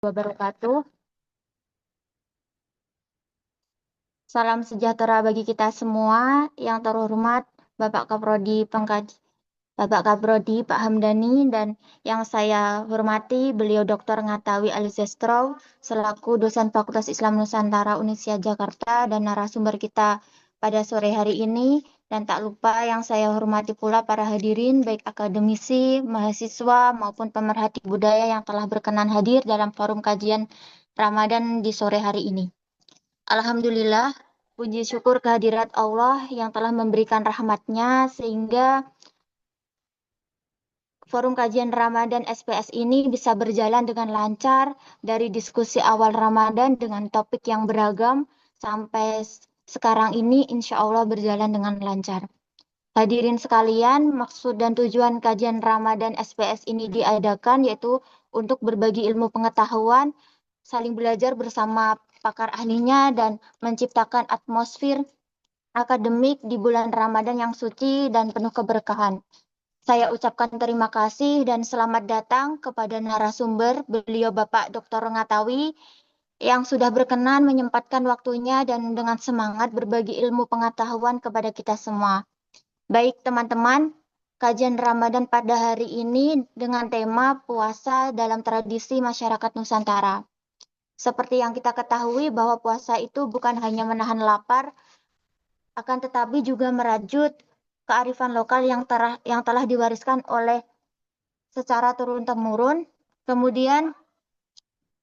Wabarakatuh. Salam sejahtera bagi kita semua. Yang terhormat Bapak Kaprodi Bapak Kaprodi Pak Hamdani, dan yang saya hormati beliau Dr. Ngatawi Alizestrow selaku dosen Fakultas Islam Nusantara Unisya Jakarta dan narasumber kita pada sore hari ini. Dan tak lupa yang saya hormati pula para hadirin baik akademisi, mahasiswa maupun pemerhati budaya yang telah berkenan hadir dalam forum kajian Ramadan di sore hari ini. Alhamdulillah, puji syukur kehadirat Allah yang telah memberikan rahmatnya sehingga forum kajian Ramadan SPS ini bisa berjalan dengan lancar dari diskusi awal Ramadan dengan topik yang beragam sampai sekarang ini insya Allah berjalan dengan lancar. Hadirin sekalian, maksud dan tujuan kajian Ramadan SPS ini diadakan yaitu untuk berbagi ilmu pengetahuan, saling belajar bersama pakar ahlinya, dan menciptakan atmosfer akademik di bulan Ramadan yang suci dan penuh keberkahan. Saya ucapkan terima kasih dan selamat datang kepada narasumber beliau Bapak Dr. Ngatawi yang sudah berkenan menyempatkan waktunya dan dengan semangat berbagi ilmu pengetahuan kepada kita semua. Baik teman-teman, kajian Ramadan pada hari ini dengan tema puasa dalam tradisi masyarakat Nusantara. Seperti yang kita ketahui bahwa puasa itu bukan hanya menahan lapar, akan tetapi juga merajut kearifan lokal yang telah diwariskan oleh secara turun-temurun. Kemudian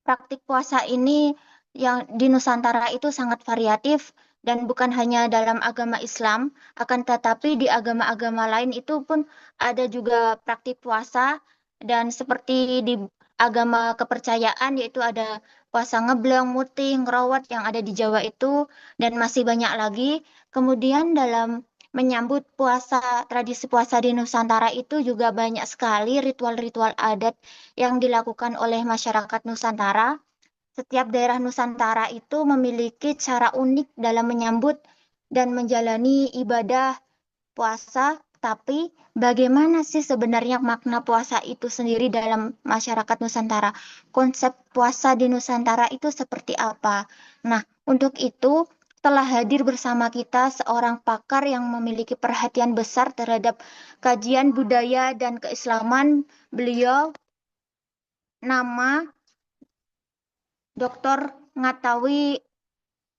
praktik puasa ini yang di Nusantara itu sangat variatif dan bukan hanya dalam agama Islam, akan tetapi di agama-agama lain itu pun ada juga praktik puasa, dan seperti di agama kepercayaan yaitu ada puasa ngeblong, muting, ngerawat yang ada di Jawa itu, dan masih banyak lagi. Kemudian dalam menyambut puasa, tradisi puasa di Nusantara itu juga banyak sekali ritual-ritual adat yang dilakukan oleh masyarakat Nusantara. Setiap daerah Nusantara itu memiliki cara unik dalam menyambut dan menjalani ibadah puasa, tapi bagaimana sih sebenarnya makna puasa itu sendiri dalam masyarakat Nusantara? Konsep puasa di Nusantara itu seperti apa? Nah, untuk itu telah hadir bersama kita seorang pakar yang memiliki perhatian besar terhadap kajian budaya dan keislaman. Beliau nama Dr. Ngatawi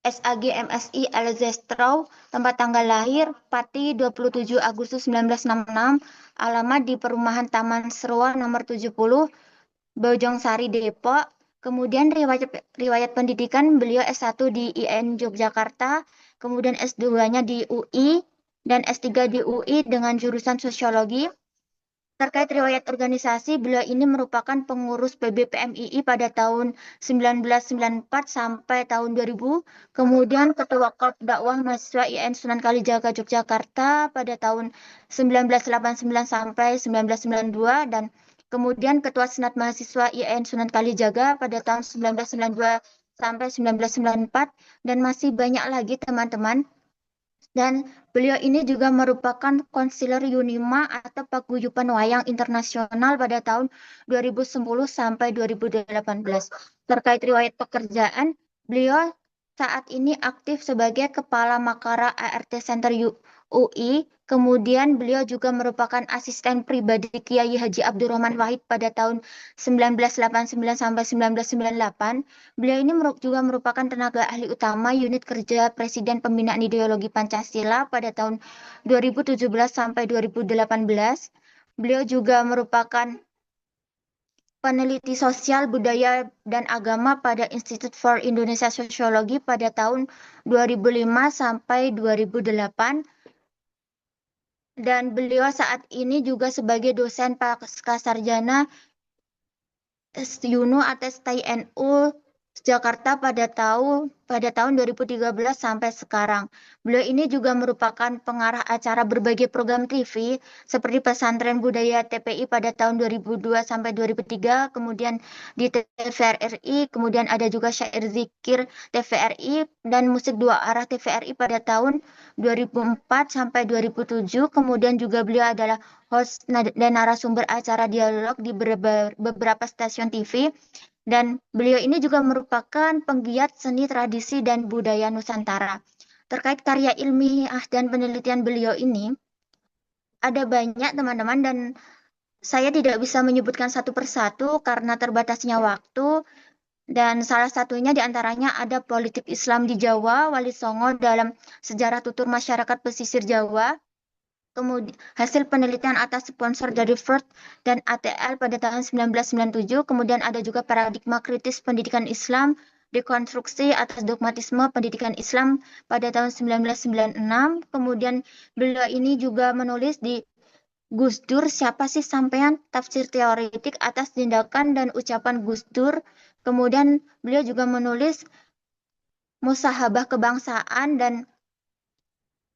SAG MSI Alzestrow, tempat tanggal lahir Pati 27 Agustus 1966, alamat di Perumahan Taman Serua nomor 70, Bojongsari, Depok. Kemudian riwayat pendidikan beliau S1 di IN Yogyakarta, kemudian S2-nya di UI, dan S3 di UI dengan jurusan Sosiologi. Terkait riwayat organisasi, beliau ini merupakan pengurus PBPMII pada tahun 1994 sampai tahun 2000, kemudian Ketua Korp Dakwah Mahasiswa IAIN Sunan Kalijaga Yogyakarta pada tahun 1989 sampai 1992, dan kemudian Ketua Senat Mahasiswa IAIN Sunan Kalijaga pada tahun 1992 sampai 1994, dan masih banyak lagi teman-teman. Dan beliau ini juga merupakan konselor Unima atau Paguyuban Wayang Internasional pada tahun 2010 sampai 2018. Terkait riwayat pekerjaan, beliau saat ini aktif sebagai Kepala Makara ART Center UI. Kemudian beliau juga merupakan asisten pribadi Kiai Haji Abdurrahman Wahid pada tahun 1989 sampai 1998. Beliau ini juga merupakan tenaga ahli utama unit kerja Presiden Pembinaan Ideologi Pancasila pada tahun 2017 sampai 2018. Beliau juga merupakan peneliti sosial, budaya, dan agama pada Institute for Indonesia Sociology pada tahun 2005 sampai 2008. Dan beliau saat ini juga sebagai dosen pascasarjana Yuno atas TNU Jakarta pada tahun 2013 sampai sekarang. Beliau ini juga merupakan pengarah acara berbagai program TV seperti Pesantren Budaya TPI pada tahun 2002 sampai 2003, kemudian di TVRI, kemudian ada juga Syair Zikir TVRI dan Musik Dua Arah TVRI pada tahun 2004 sampai 2007. Kemudian juga beliau adalah host dan narasumber acara dialog di beberapa stasiun TV. Dan beliau ini juga merupakan penggiat seni tradisi dan budaya Nusantara. Terkait karya ilmiah dan penelitian beliau ini, ada banyak teman-teman dan saya tidak bisa menyebutkan satu persatu karena terbatasnya waktu. Dan salah satunya diantaranya ada politik Islam di Jawa, Wali Songo dalam sejarah tutur masyarakat pesisir Jawa, kemudian hasil penelitian atas sponsor dari Ford dan ATL pada tahun 1997, kemudian ada juga paradigma kritis pendidikan Islam, dekonstruksi atas dogmatisme pendidikan Islam pada tahun 1996, kemudian beliau ini juga menulis di Gus Dur, siapa sih sampean? Tafsir teoretik atas tindakan dan ucapan Gus Dur. Kemudian beliau juga menulis Musahabah Kebangsaan dan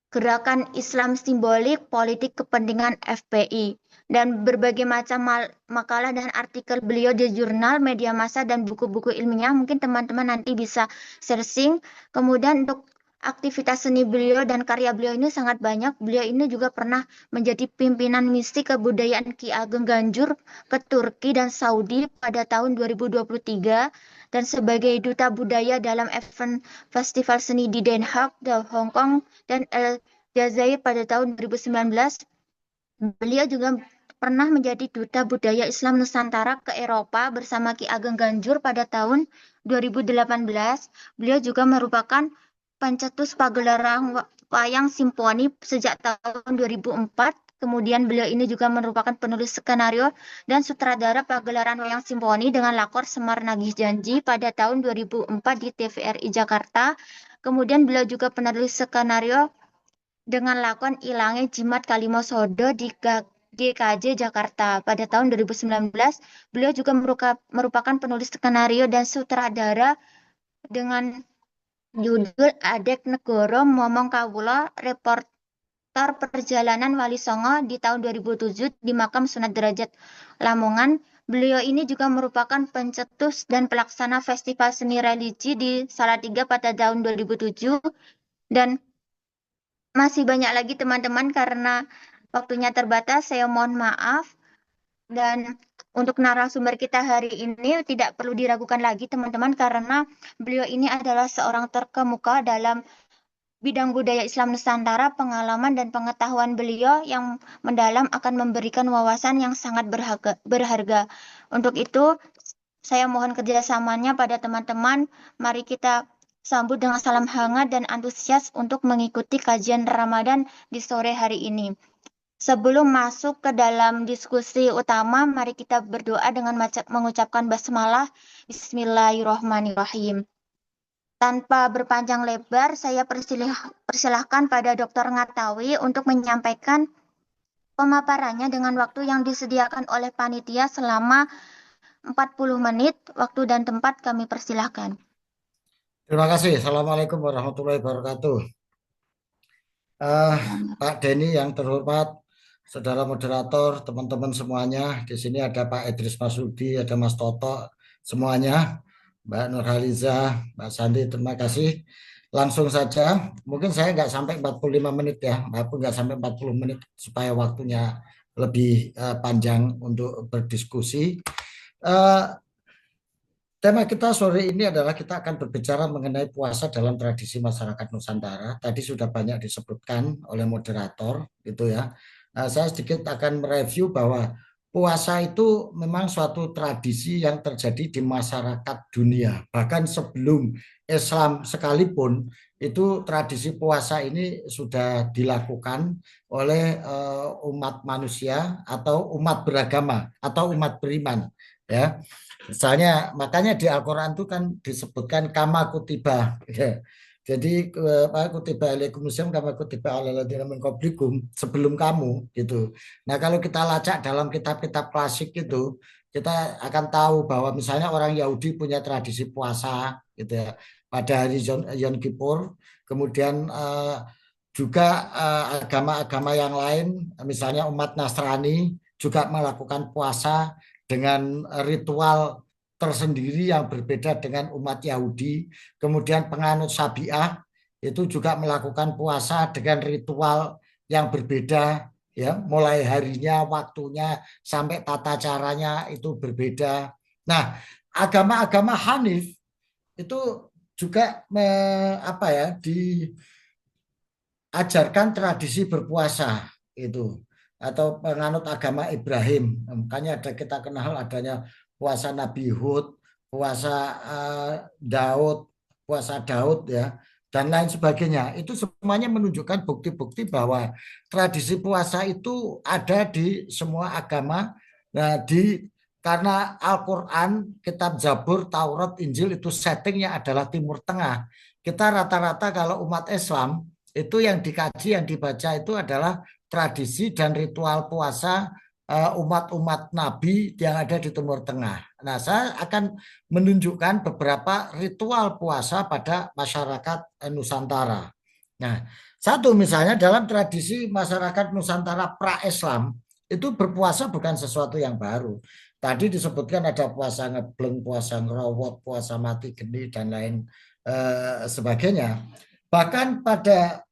Gerakan Islam Simbolik Politik Kepentingan FPI. Dan berbagai macam makalah dan artikel beliau di jurnal, media massa, dan buku-buku ilmiah. Mungkin teman-teman nanti bisa searching. Kemudian untuk aktivitas seni beliau dan karya beliau ini sangat banyak. Beliau ini juga pernah menjadi pimpinan misi kebudayaan Ki Ageng Ganjur ke Turki dan Saudi pada tahun 2023 dan sebagai duta budaya dalam event festival seni di Den Haag, Hong Kong, dan Aljazair pada tahun 2019. Beliau juga pernah menjadi duta budaya Islam Nusantara ke Eropa bersama Ki Ageng Ganjur pada tahun 2018. Beliau juga merupakan pencetus pagelaran wayang simfoni sejak tahun 2004. Kemudian beliau ini juga merupakan penulis skenario dan sutradara pagelaran wayang simfoni dengan lakor Semar Nagih Janji pada tahun 2004 di TVRI Jakarta. Kemudian beliau juga penulis skenario dengan lakon Ilangnya Jimat Kalimosodo di GKJ Jakarta. Pada tahun 2019, beliau juga merupakan penulis skenario dan sutradara dengan judul Adek Negoro Momong Kawula, reporter perjalanan Wali Songo di tahun 2007 di Makam Sunan Derajat Lamongan. Beliau ini juga merupakan pencetus dan pelaksana Festival Seni Religi di Salatiga pada tahun 2007 dan masih banyak lagi teman-teman karena waktunya terbatas, saya mohon maaf. Dan untuk narasumber kita hari ini tidak perlu diragukan lagi teman-teman karena beliau ini adalah seorang terkemuka dalam bidang budaya Islam Nusantara, pengalaman dan pengetahuan beliau yang mendalam akan memberikan wawasan yang sangat berharga. Untuk itu, saya mohon kerjasamanya pada teman-teman. Mari kita sambut dengan salam hangat dan antusias untuk mengikuti kajian Ramadan di sore hari ini. Sebelum masuk ke dalam diskusi utama, mari kita berdoa dengan mengucapkan basmalah. Bismillahirrahmanirrahim. Tanpa berpanjang lebar, saya persilahkan pada Dr. Ngatawi untuk menyampaikan pemaparannya dengan waktu yang disediakan oleh panitia selama 40 menit. Waktu dan tempat kami persilahkan. Terima kasih. Assalamualaikum warahmatullahi wabarakatuh. Pak Denny yang terhormat, saudara moderator, teman-teman semuanya. Di sini ada Pak Idris Masudi, ada Mas Toto, semuanya. Mbak Nurhaliza, Mbak Sandi, terima kasih. Langsung saja, mungkin saya nggak sampai 45 menit ya, maupun nggak sampai 40 menit supaya waktunya lebih panjang untuk berdiskusi. Tema kita sore ini adalah kita akan berbicara mengenai puasa dalam tradisi masyarakat Nusantara. Tadi sudah banyak disebutkan oleh moderator, gitu ya. Saya sedikit akan mereview bahwa puasa itu memang suatu tradisi yang terjadi di masyarakat dunia. Bahkan sebelum Islam sekalipun, itu tradisi puasa ini sudah dilakukan oleh umat manusia atau umat beragama atau umat beriman, ya. Misalnya, makanya di Al-Quran itu kan disebutkan kama kutiba. Ya. Jadi kutiba alaikumusam kama kutiba alalladzina min qablikum, sebelum kamu gitu. Nah, kalau kita lacak dalam kitab-kitab klasik itu, kita akan tahu bahwa misalnya orang Yahudi punya tradisi puasa gitu ya pada hari Yom Kippur. Kemudian juga agama-agama yang lain, misalnya umat Nasrani juga melakukan puasa dengan ritual tersendiri yang berbeda dengan umat Yahudi. Kemudian penganut Sabi'ah itu juga melakukan puasa dengan ritual yang berbeda, ya, mulai harinya, waktunya, sampai tata caranya itu berbeda. Nah, agama-agama Hanif itu juga apa ya, diajarkan tradisi berpuasa itu, atau penganut agama Ibrahim. Makanya kita kenal adanya puasa Nabi Hud, puasa puasa Daud ya, dan lain sebagainya. Itu semuanya menunjukkan bukti-bukti bahwa tradisi puasa itu ada di semua agama. Nah, karena Al-Quran, Kitab Zabur, Taurat, Injil itu settingnya adalah Timur Tengah. Kita rata-rata kalau umat Islam itu yang dikaji, yang dibaca itu adalah tradisi dan ritual puasa umat-umat Nabi yang ada di Timur Tengah. Nah, saya akan menunjukkan beberapa ritual puasa pada masyarakat Nusantara. Nah, satu misalnya dalam tradisi masyarakat Nusantara pra-Islam, itu berpuasa bukan sesuatu yang baru. Tadi disebutkan ada puasa ngebleng, puasa ngerowot, puasa mati geni, dan lain sebagainya. Bahkan pada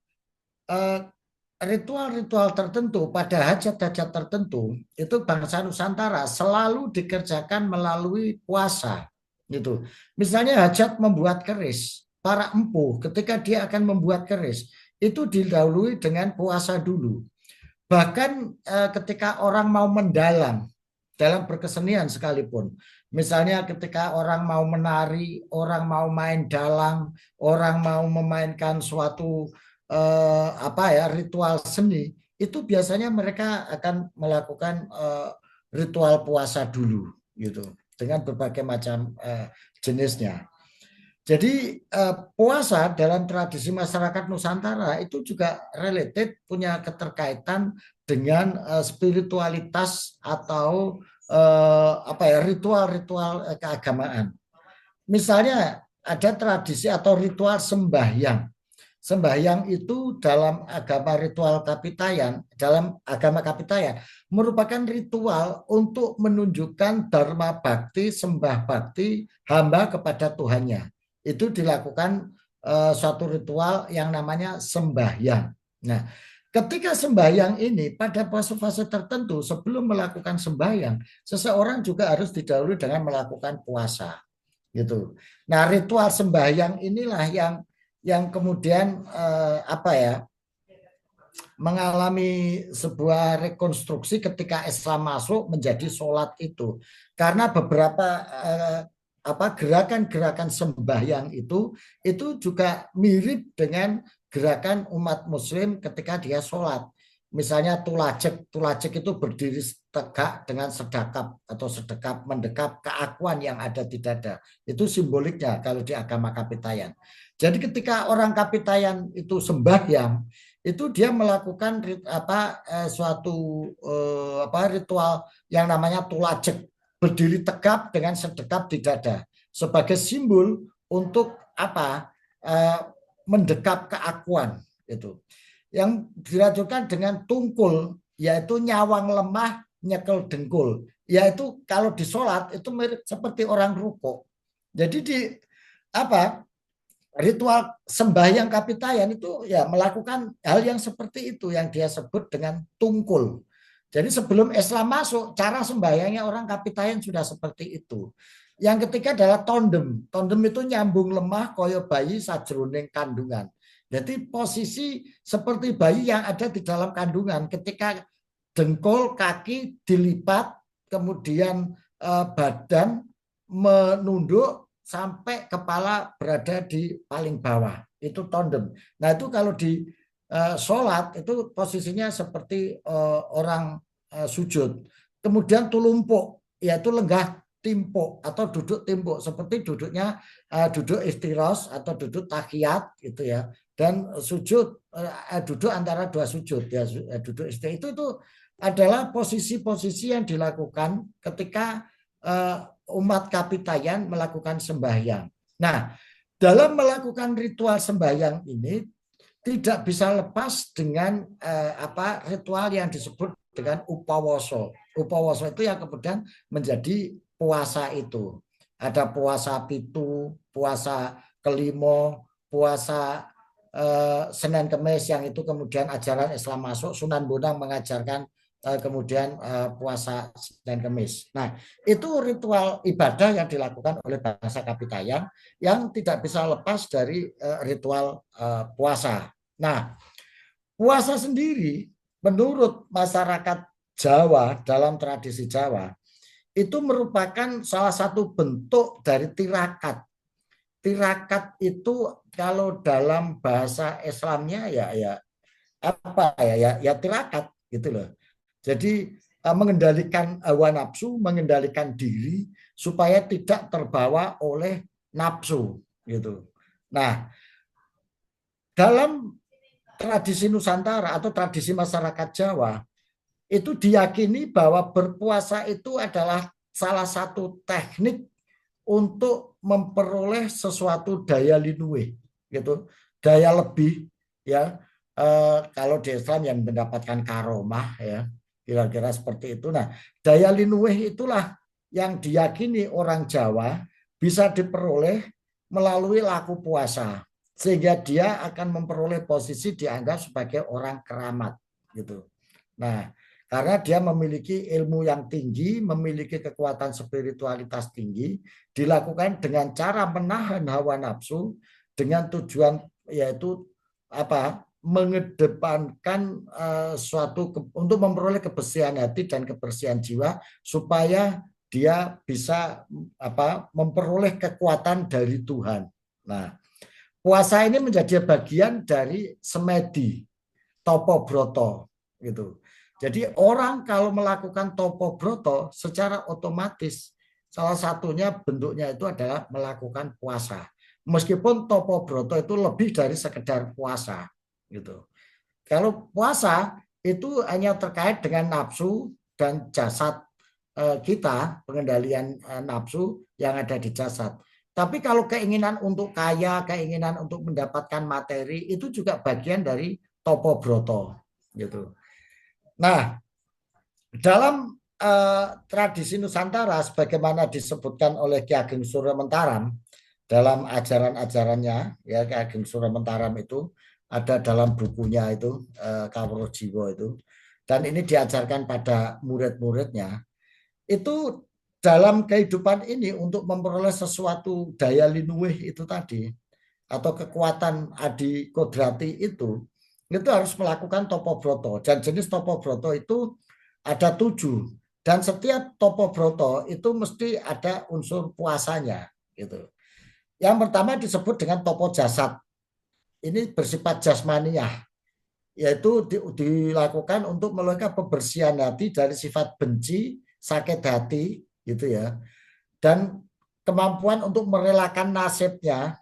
ritual-ritual tertentu, pada hajat-hajat tertentu, itu bangsa Nusantara selalu dikerjakan melalui puasa. Gitu. Misalnya hajat membuat keris, para empuh ketika dia akan membuat keris, itu didahului dengan puasa dulu. Bahkan ketika orang mau mendalang, dalam berkesenian sekalipun. Misalnya ketika orang mau menari, orang mau main dalang, orang mau memainkan suatu ritual seni, itu biasanya mereka akan melakukan ritual puasa dulu gitu, dengan berbagai macam jenisnya. Jadi puasa dalam tradisi masyarakat Nusantara itu juga related, punya keterkaitan dengan spiritualitas atau ritual-ritual keagamaan. Misalnya ada tradisi atau ritual sembahyang. Sembahyang itu dalam agama ritual Kapitayan, dalam agama Kapitayan merupakan ritual untuk menunjukkan dharma bakti, sembah bakti hamba kepada Tuhannya. Itu dilakukan suatu ritual yang namanya sembahyang. Nah, ketika sembahyang ini pada fase-fase tertentu sebelum melakukan sembahyang, seseorang juga harus didahului dengan melakukan puasa. Gitu. Nah, ritual sembahyang inilah yang kemudian mengalami sebuah rekonstruksi ketika Islam masuk menjadi sholat itu, karena beberapa gerakan-gerakan sembahyang itu juga mirip dengan gerakan umat Muslim ketika dia sholat. Misalnya tulajek itu berdiri tegak dengan sedekap atau sedekap mendekap keakuan yang ada di dada. Itu simboliknya kalau di agama Kapitayan. Jadi ketika orang Kapitayan itu sembahyang, itu dia melakukan suatu ritual yang namanya tulajek, berdiri tegap dengan sedekap di dada sebagai simbol untuk mendekap keakuan itu. Yang dilanjutkan dengan tungkul, yaitu nyawang lemah nyekel dengkul, yaitu kalau di sholat itu mirip seperti orang rukuk. Jadi di ritual sembahyang Kapitayan itu ya melakukan hal yang seperti itu yang dia sebut dengan tungkul. Jadi sebelum Islam masuk, cara sembahyangnya orang Kapitayan sudah seperti itu. Yang ketiga adalah tondem. Tondem itu nyambung lemah koyo bayi sajroning kandungan. Jadi posisi seperti bayi yang ada di dalam kandungan, ketika dengkul kaki dilipat, kemudian badan menunduk sampai kepala berada di paling bawah, itu tondem. Nah itu kalau di sholat itu posisinya seperti orang sujud. Kemudian tulumpuk, yaitu lenggah timpuk atau duduk timpuk, seperti duduknya duduk istiros atau duduk tahiyat gitu ya. Dan sujud duduk antara dua sujud ya, duduk istiros itu adalah posisi-posisi yang dilakukan ketika umat Kapitayan melakukan sembahyang. Nah, dalam melakukan ritual sembahyang ini tidak bisa lepas dengan ritual yang disebut dengan upawoso. Upawoso itu yang kemudian menjadi puasa itu. Ada puasa pitu, puasa kelimo, puasa Senin Kemis yang itu kemudian ajaran Islam masuk. Sunan Bonang mengajarkan kemudian puasa Senin Kemis. Nah, itu ritual ibadah yang dilakukan oleh bangsa Kapitayan yang tidak bisa lepas dari ritual puasa. Nah, puasa sendiri menurut masyarakat Jawa dalam tradisi Jawa itu merupakan salah satu bentuk dari tirakat. Tirakat itu kalau dalam bahasa Islamnya ya apa ya tirakat gitu loh. Jadi mengendalikan hawa nafsu, mengendalikan diri supaya tidak terbawa oleh nafsu gitu. Nah, dalam tradisi Nusantara atau tradisi masyarakat Jawa itu diyakini bahwa berpuasa itu adalah salah satu teknik untuk memperoleh sesuatu daya linuwe gitu, daya lebih ya. Kalau di Islam yang mendapatkan karomah ya, kira-kira seperti itu. Nah, daya linuwe itulah yang diyakini orang Jawa bisa diperoleh melalui laku puasa, sehingga dia akan memperoleh posisi dianggap sebagai orang keramat gitu. Nah, karena dia memiliki ilmu yang tinggi, memiliki kekuatan spiritualitas tinggi, dilakukan dengan cara menahan hawa nafsu dengan tujuan yaitu apa? Mengedepankan suatu untuk memperoleh kebersihan hati dan kebersihan jiwa supaya dia bisa apa? Memperoleh kekuatan dari Tuhan. Nah, puasa ini menjadi bagian dari semedi topo broto gitu. Jadi orang kalau melakukan topo broto secara otomatis salah satunya bentuknya itu adalah melakukan puasa. Meskipun topo broto itu lebih dari sekedar puasa gitu. Kalau puasa itu hanya terkait dengan nafsu dan jasad kita, pengendalian nafsu yang ada di jasad. Tapi kalau keinginan untuk kaya, keinginan untuk mendapatkan materi itu juga bagian dari topo broto gitu. Nah, dalam tradisi Nusantara sebagaimana disebutkan oleh Ki Ageng Surya Mentaram dalam ajaran-ajarannya, ya Ki Ageng Surya Mentaram itu ada dalam bukunya itu Kawruh Jiwa itu, dan ini diajarkan pada murid-muridnya. Itu dalam kehidupan ini untuk memperoleh sesuatu daya linuwih itu tadi atau kekuatan adi kodrati itu harus melakukan topo broto, dan jenis topo broto itu ada 7 dan setiap topo broto itu mesti ada unsur puasanya gitu. Yang pertama disebut dengan topo jasad, ini bersifat jasmaniah, yaitu dilakukan untuk melakukan pembersihan hati dari sifat benci, sakit hati gitu ya, dan kemampuan untuk merelakan nasibnya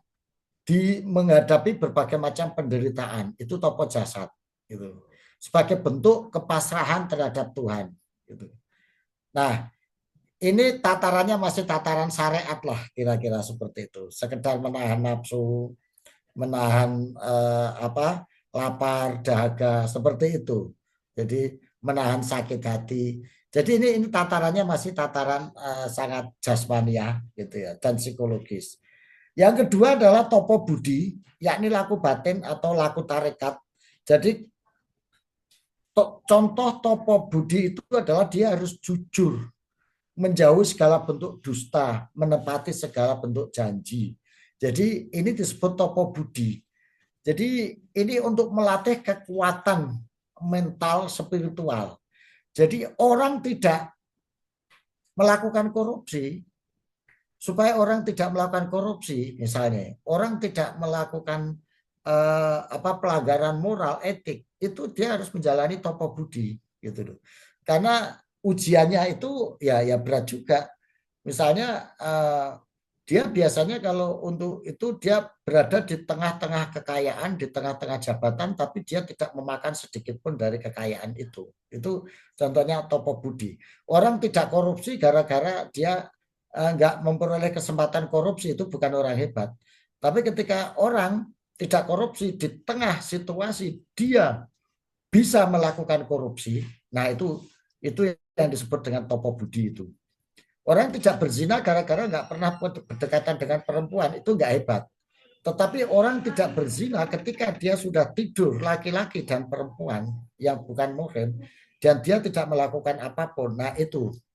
di menghadapi berbagai macam penderitaan, itu topo jasad gitu, sebagai bentuk kepasrahan terhadap Tuhan gitu. Nah, ini tatarannya masih tataran syariat lah, kira-kira seperti itu, sekedar menahan nafsu, menahan lapar, dahaga, seperti itu. Jadi menahan sakit hati. Jadi ini tatarannya masih tataran sangat jasmania gitu ya, dan psikologis. Yang kedua adalah topo budi, yakni laku batin atau laku tarekat. Jadi contoh topo budi itu adalah dia harus jujur, menjauhi segala bentuk dusta, menepati segala bentuk janji. Jadi ini disebut topo budi. Jadi ini untuk melatih kekuatan mental spiritual. Jadi orang tidak melakukan korupsi, supaya orang tidak melakukan korupsi, misalnya orang tidak melakukan pelanggaran moral etik, itu dia harus menjalani topo budi gitu loh. Karena ujiannya itu ya berat juga. Misalnya dia biasanya kalau untuk itu dia berada di tengah-tengah kekayaan, di tengah-tengah jabatan, tapi dia tidak memakan sedikit pun dari kekayaan itu. Itu contohnya topo budi. Orang tidak korupsi gara-gara dia nggak memperoleh kesempatan korupsi, itu bukan orang hebat. Tapi ketika orang tidak korupsi di tengah situasi dia bisa melakukan korupsi, nah itu yang disebut dengan topo budi itu. Orang tidak berzina gara-gara nggak pernah berdekatan dengan perempuan, itu nggak hebat. Tetapi orang tidak berzina ketika dia sudah tidur laki-laki dan perempuan yang bukan muhrim, dan dia tidak melakukan apapun. Nah,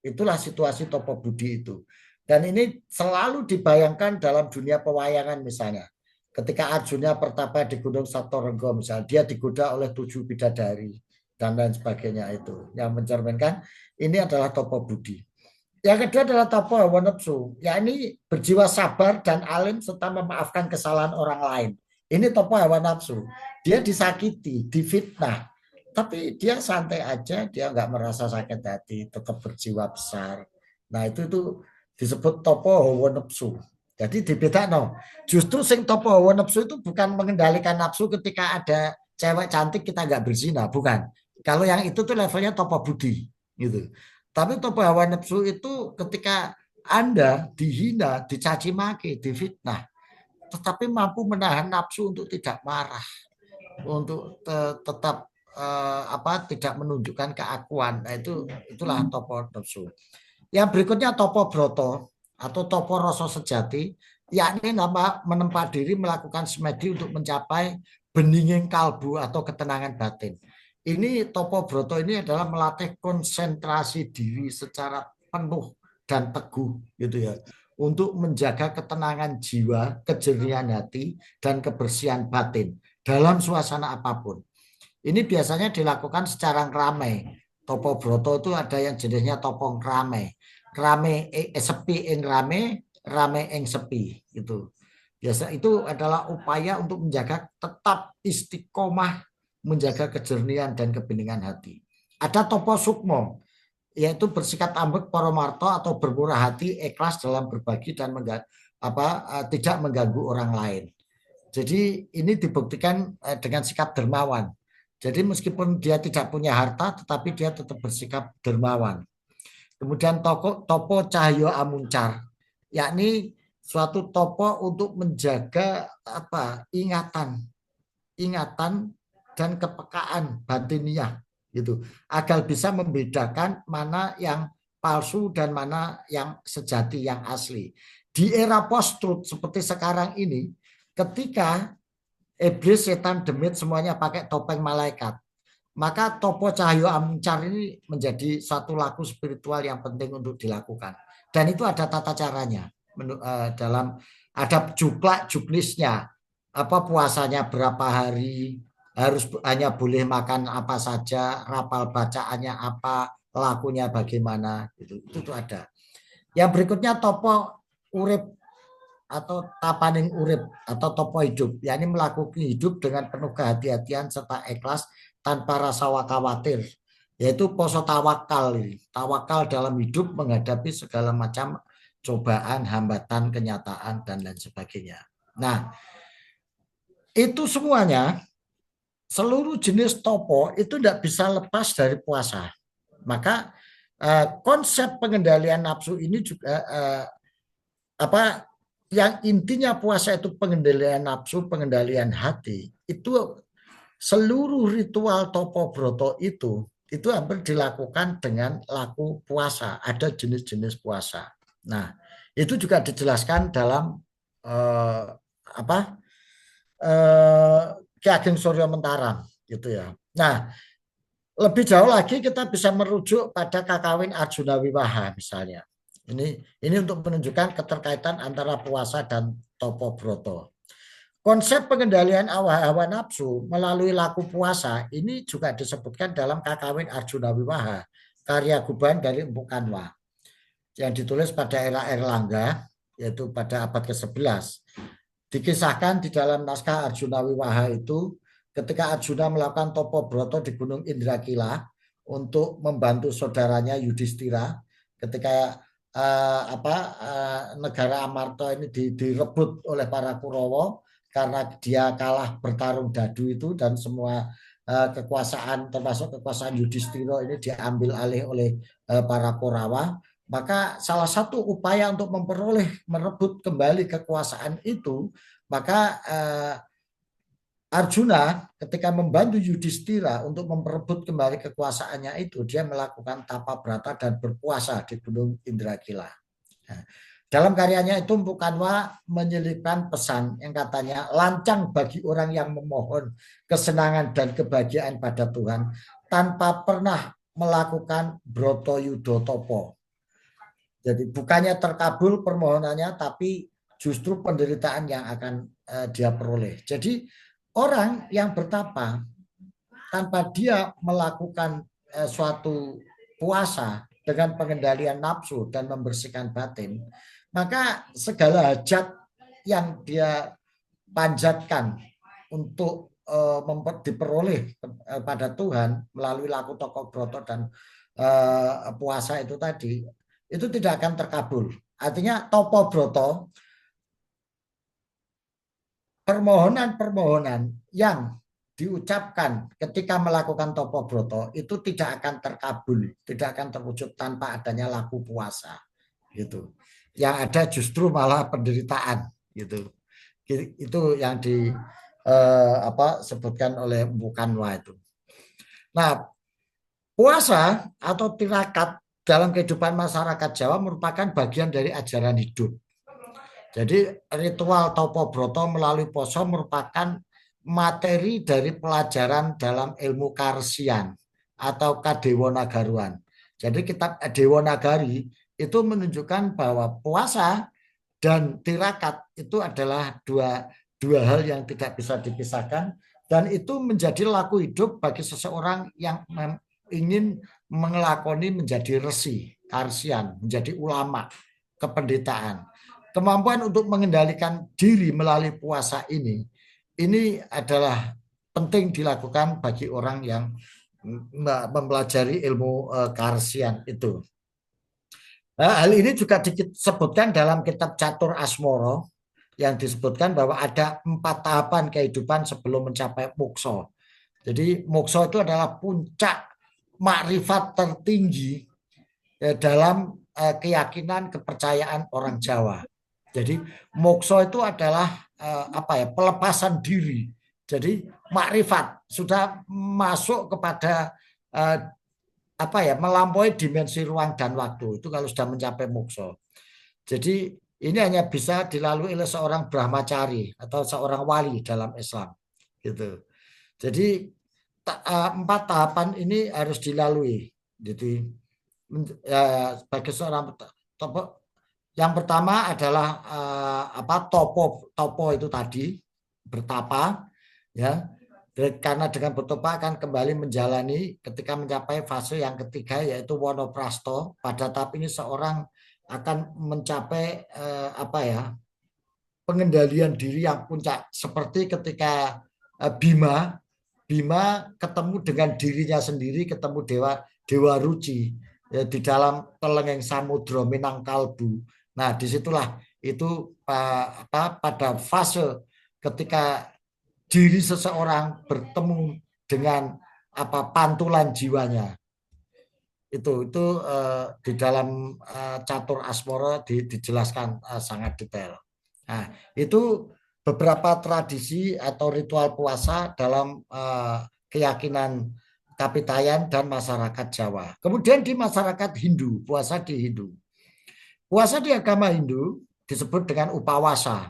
itulah situasi Topo Budi itu. Dan ini selalu dibayangkan dalam dunia pewayangan misalnya. Ketika Arjuna pertapa di Gunung Satorenggo misalnya, dia digoda oleh 7 bidadari dan lain sebagainya itu. Yang mencerminkan ini adalah Topo Budi. Yang kedua adalah Topo Hawa Nafsu. Ya ini berjiwa sabar dan alim serta memaafkan kesalahan orang lain. Ini Topo Hawa Nafsu. Dia disakiti, difitnah. Tapi dia santai aja, dia nggak merasa sakit hati, tetap berjiwa besar. Nah itu disebut Topo Hawa Nafsu. Jadi dibedakan. Justru sing Topo Hawa Nafsu itu bukan mengendalikan nafsu ketika ada cewek cantik kita nggak berzina, bukan. Kalau yang itu tuh levelnya Topo Budi, gitu. Tapi Topo Hawa Nafsu itu ketika Anda dihina, dicaci maki, difitnah, tetapi mampu menahan nafsu untuk tidak marah, untuk tetap tidak menunjukkan keakuan. Nah, itulah Topo Nafsu. Yang berikutnya Topo Broto atau Topo Rasa Sejati, yakni menempa diri melakukan semedi untuk mencapai beninging kalbu atau ketenangan batin. Ini Topo Broto ini adalah melatih konsentrasi diri secara penuh dan teguh gitu ya, untuk menjaga ketenangan jiwa, kejernihan hati, dan kebersihan batin dalam suasana apapun. Ini biasanya dilakukan secara ramai. Topo Broto itu ada yang jenisnya topo ramai. Rame sepi ing rame, rame ing sepi gitu. Biasa itu adalah upaya untuk menjaga tetap istiqomah, menjaga kejernihan dan kebeningan hati. Ada Topo Sukmo, yaitu bersikap ambek paramarto atau bermurah hati, ikhlas dalam berbagi dan tidak mengganggu orang lain. Jadi ini dibuktikan dengan sikap dermawan. Jadi meskipun dia tidak punya harta, tetapi dia tetap bersikap dermawan. Kemudian Topo Cahyo Amuncar, yakni suatu topo untuk menjaga ingatan dan kepekaan batiniah gitu, agar bisa membedakan mana yang palsu dan mana yang sejati, yang asli. Di era post-truth seperti sekarang ini, ketika iblis, setan, demit semuanya pakai topeng malaikat, maka Topo Cahyo Amuncar ini menjadi satu laku spiritual yang penting untuk dilakukan. Dan itu ada tata caranya. Dalam ada juknisnya, puasanya berapa hari, harus hanya boleh makan apa saja, rapal bacaannya apa, lakunya bagaimana, itu ada. Yang berikutnya Topo Urip atau tapaning urip atau topo hidup, yakni melakukan hidup dengan penuh kehati-hatian serta ikhlas tanpa rasa khawatir, yaitu poso tawakal. Tawakal dalam hidup menghadapi segala macam cobaan, hambatan, kenyataan, dan lain sebagainya. Nah, itu semuanya, seluruh jenis topo itu tidak bisa lepas dari puasa. Maka konsep pengendalian nafsu ini juga yang intinya puasa itu pengendalian nafsu, pengendalian hati, itu seluruh ritual Topo Broto itu hampir dilakukan dengan laku puasa. Ada jenis-jenis puasa. Nah, itu juga dijelaskan dalam Ki Ageng Suryo Mentarang gitu ya. Nah, lebih jauh lagi kita bisa merujuk pada Kakawin Arjuna Wiwaha misalnya. Ini untuk menunjukkan keterkaitan antara puasa dan Topo Broto. Konsep pengendalian hawa nafsu melalui laku puasa ini juga disebutkan dalam Kakawin Arjuna Wiwaha, karya Guban dari Empu Kanwa, yang ditulis pada era Erlangga, yaitu pada abad ke-11. Dikisahkan di dalam naskah Arjuna Wiwaha itu, ketika Arjuna melakukan Topo Broto di Gunung Indrakila untuk membantu saudaranya Yudhistira, ketika negara Amarta ini direbut oleh para Kurawa karena dia kalah bertarung dadu itu, dan semua kekuasaan termasuk kekuasaan Yudhistira ini diambil alih oleh para Kurawa. Maka salah satu upaya untuk merebut kembali kekuasaan itu, maka Arjuna ketika membantu Yudhistira untuk memperebut kembali kekuasaannya itu, dia melakukan tapa brata dan berpuasa di Gunung Indrakila. Nah, dalam karyanya itu Empu Kanwa menyelipkan pesan yang katanya, lancang bagi orang yang memohon kesenangan dan kebahagiaan pada Tuhan tanpa pernah melakukan broto yudo topo. Jadi bukannya terkabul permohonannya, tapi justru penderitaan yang akan dia peroleh. Jadi orang yang bertapa tanpa dia melakukan suatu puasa dengan pengendalian nafsu dan membersihkan batin, maka segala hajat yang dia panjatkan untuk diperoleh pada Tuhan melalui laku toko broto dan puasa itu tadi, itu tidak akan terkabul. Artinya topo broto, permohonan-permohonan yang diucapkan ketika melakukan topo broto itu tidak akan terkabul, tidak akan terwujud tanpa adanya laku puasa, gitu. Yang ada justru malah penderitaan, gitu. Itu yang sebutkan oleh Bukanwa itu. Nah, puasa atau tirakat dalam kehidupan masyarakat Jawa merupakan bagian dari ajaran hidup. Jadi ritual topo broto melalui poso merupakan materi dari pelajaran dalam ilmu karsian atau kadewonagaruan. Jadi kitab Dewonagari itu menunjukkan bahwa puasa dan tirakat itu adalah dua hal yang tidak bisa dipisahkan, dan itu menjadi laku hidup bagi seseorang yang ingin mengelakoni menjadi resi, karsian, menjadi ulama, kependetaan. Kemampuan untuk mengendalikan diri melalui puasa ini adalah penting dilakukan bagi orang yang mempelajari ilmu karsian itu. Hal ini juga disebutkan dalam kitab Catur Asmoro yang disebutkan bahwa ada 4 tahapan kehidupan sebelum mencapai mokso. Jadi mokso itu adalah puncak makrifat tertinggi dalam keyakinan kepercayaan orang Jawa. Jadi mokso itu adalah pelepasan diri. Jadi makrifat sudah masuk kepada melampaui dimensi ruang dan waktu itu kalau sudah mencapai mokso. Jadi ini hanya bisa dilalui oleh seorang brahmacari atau seorang wali dalam Islam, gitu. Jadi 4 tahapan ini harus dilalui. Jadi bagi seorang yang pertama adalah topo itu tadi, bertapa, ya. Karena dengan bertapa akan kembali menjalani ketika mencapai fase yang ketiga yaitu wonoprasto. Pada tahap ini seorang akan mencapai pengendalian diri yang puncak, seperti ketika Bima ketemu dengan dirinya sendiri, ketemu dewa Ruci ya, di dalam telengeng samudra Minangkalbu. Nah, disitulah itu pada fase ketika diri seseorang bertemu dengan pantulan jiwanya. Itu di dalam Catur Asmoro dijelaskan sangat detail. Nah, itu beberapa tradisi atau ritual puasa dalam keyakinan Kapitayan dan masyarakat Jawa. Kemudian di masyarakat Hindu, puasa di Hindu. Puasa di agama Hindu disebut dengan upawasa.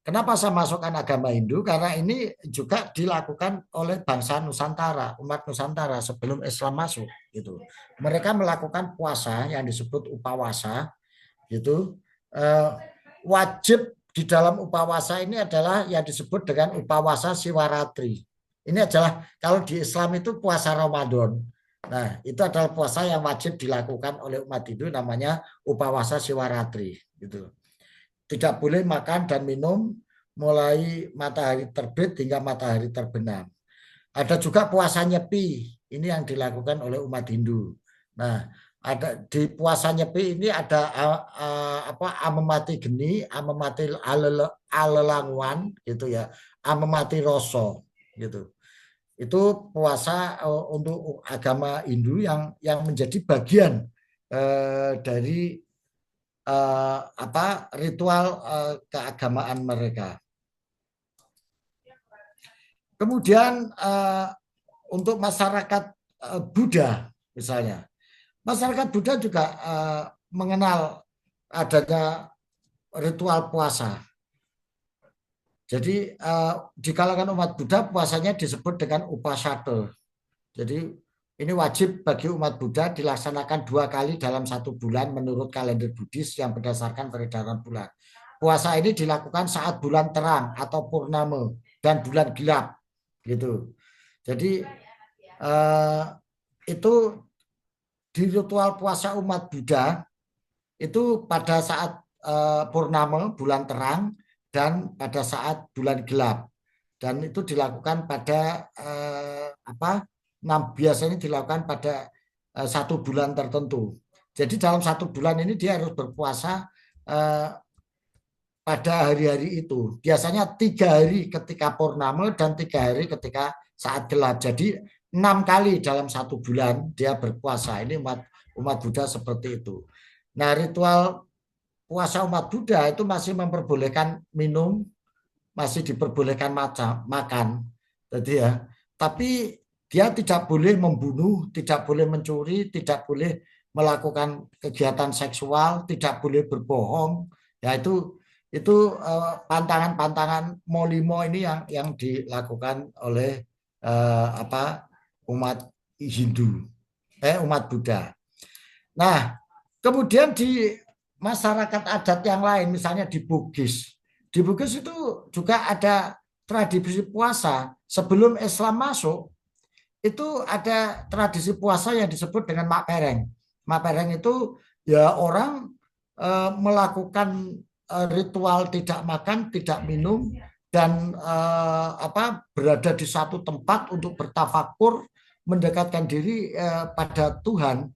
Kenapa saya masukkan agama Hindu? Karena ini juga dilakukan oleh bangsa Nusantara, umat Nusantara sebelum Islam masuk. Gitu. Mereka melakukan puasa yang disebut upawasa. Gitu. Wajib di dalam upawasa ini adalah yang disebut dengan upawasa Siwaratri. Ini adalah kalau di Islam itu puasa Ramadan. Nah, itu adalah puasa yang wajib dilakukan oleh umat Hindu, namanya upawasa Siwaratri. Gitu. Tidak boleh makan dan minum mulai matahari terbit hingga matahari terbenam. Ada juga puasa Nyepi, ini yang dilakukan oleh umat Hindu. Nah, ada di puasa Nyepi ini ada amemati geni, amemati alelanguan gitu ya, amemati roso gitu. Itu puasa untuk agama Hindu yang menjadi bagian dari ritual keagamaan mereka. Kemudian untuk masyarakat Buddha misalnya, masyarakat Buddha juga mengenal adanya ritual puasa. Jadi di kalangan umat Buddha puasanya disebut dengan upasada. Jadi Ini wajib bagi umat Buddha dilaksanakan 2 kali dalam 1 bulan menurut kalender Buddhis yang berdasarkan peredaran bulan. Puasa ini dilakukan saat bulan terang atau purnama dan bulan gelap, gitu. Jadi itu di ritual puasa umat Buddha itu pada saat purnama bulan terang dan pada saat bulan gelap, dan itu dilakukan pada biasanya dilakukan pada 1 bulan tertentu. Jadi dalam 1 bulan ini dia harus berpuasa pada hari-hari itu. Biasanya 3 hari ketika purnama dan 3 hari ketika saat gelap. Jadi 6 kali dalam 1 bulan dia berpuasa. Ini umat Buddha seperti itu. Nah, ritual puasa umat Buddha itu masih memperbolehkan minum, masih diperbolehkan makan. Jadi ya, tapi dia tidak boleh membunuh, tidak boleh mencuri, tidak boleh melakukan kegiatan seksual, tidak boleh berbohong. Ya itu pantangan-pantangan molimo ini yang dilakukan oleh umat Hindu, umat Buddha. Nah, kemudian di masyarakat adat yang lain, misalnya di Bugis. Di Bugis itu juga ada tradisi puasa. Sebelum Islam masuk, itu ada tradisi puasa yang disebut dengan Mak Pereng. Mak Pereng itu ya orang melakukan ritual tidak makan, tidak minum, dan berada di satu tempat untuk bertafakur, mendekatkan diri pada Tuhan.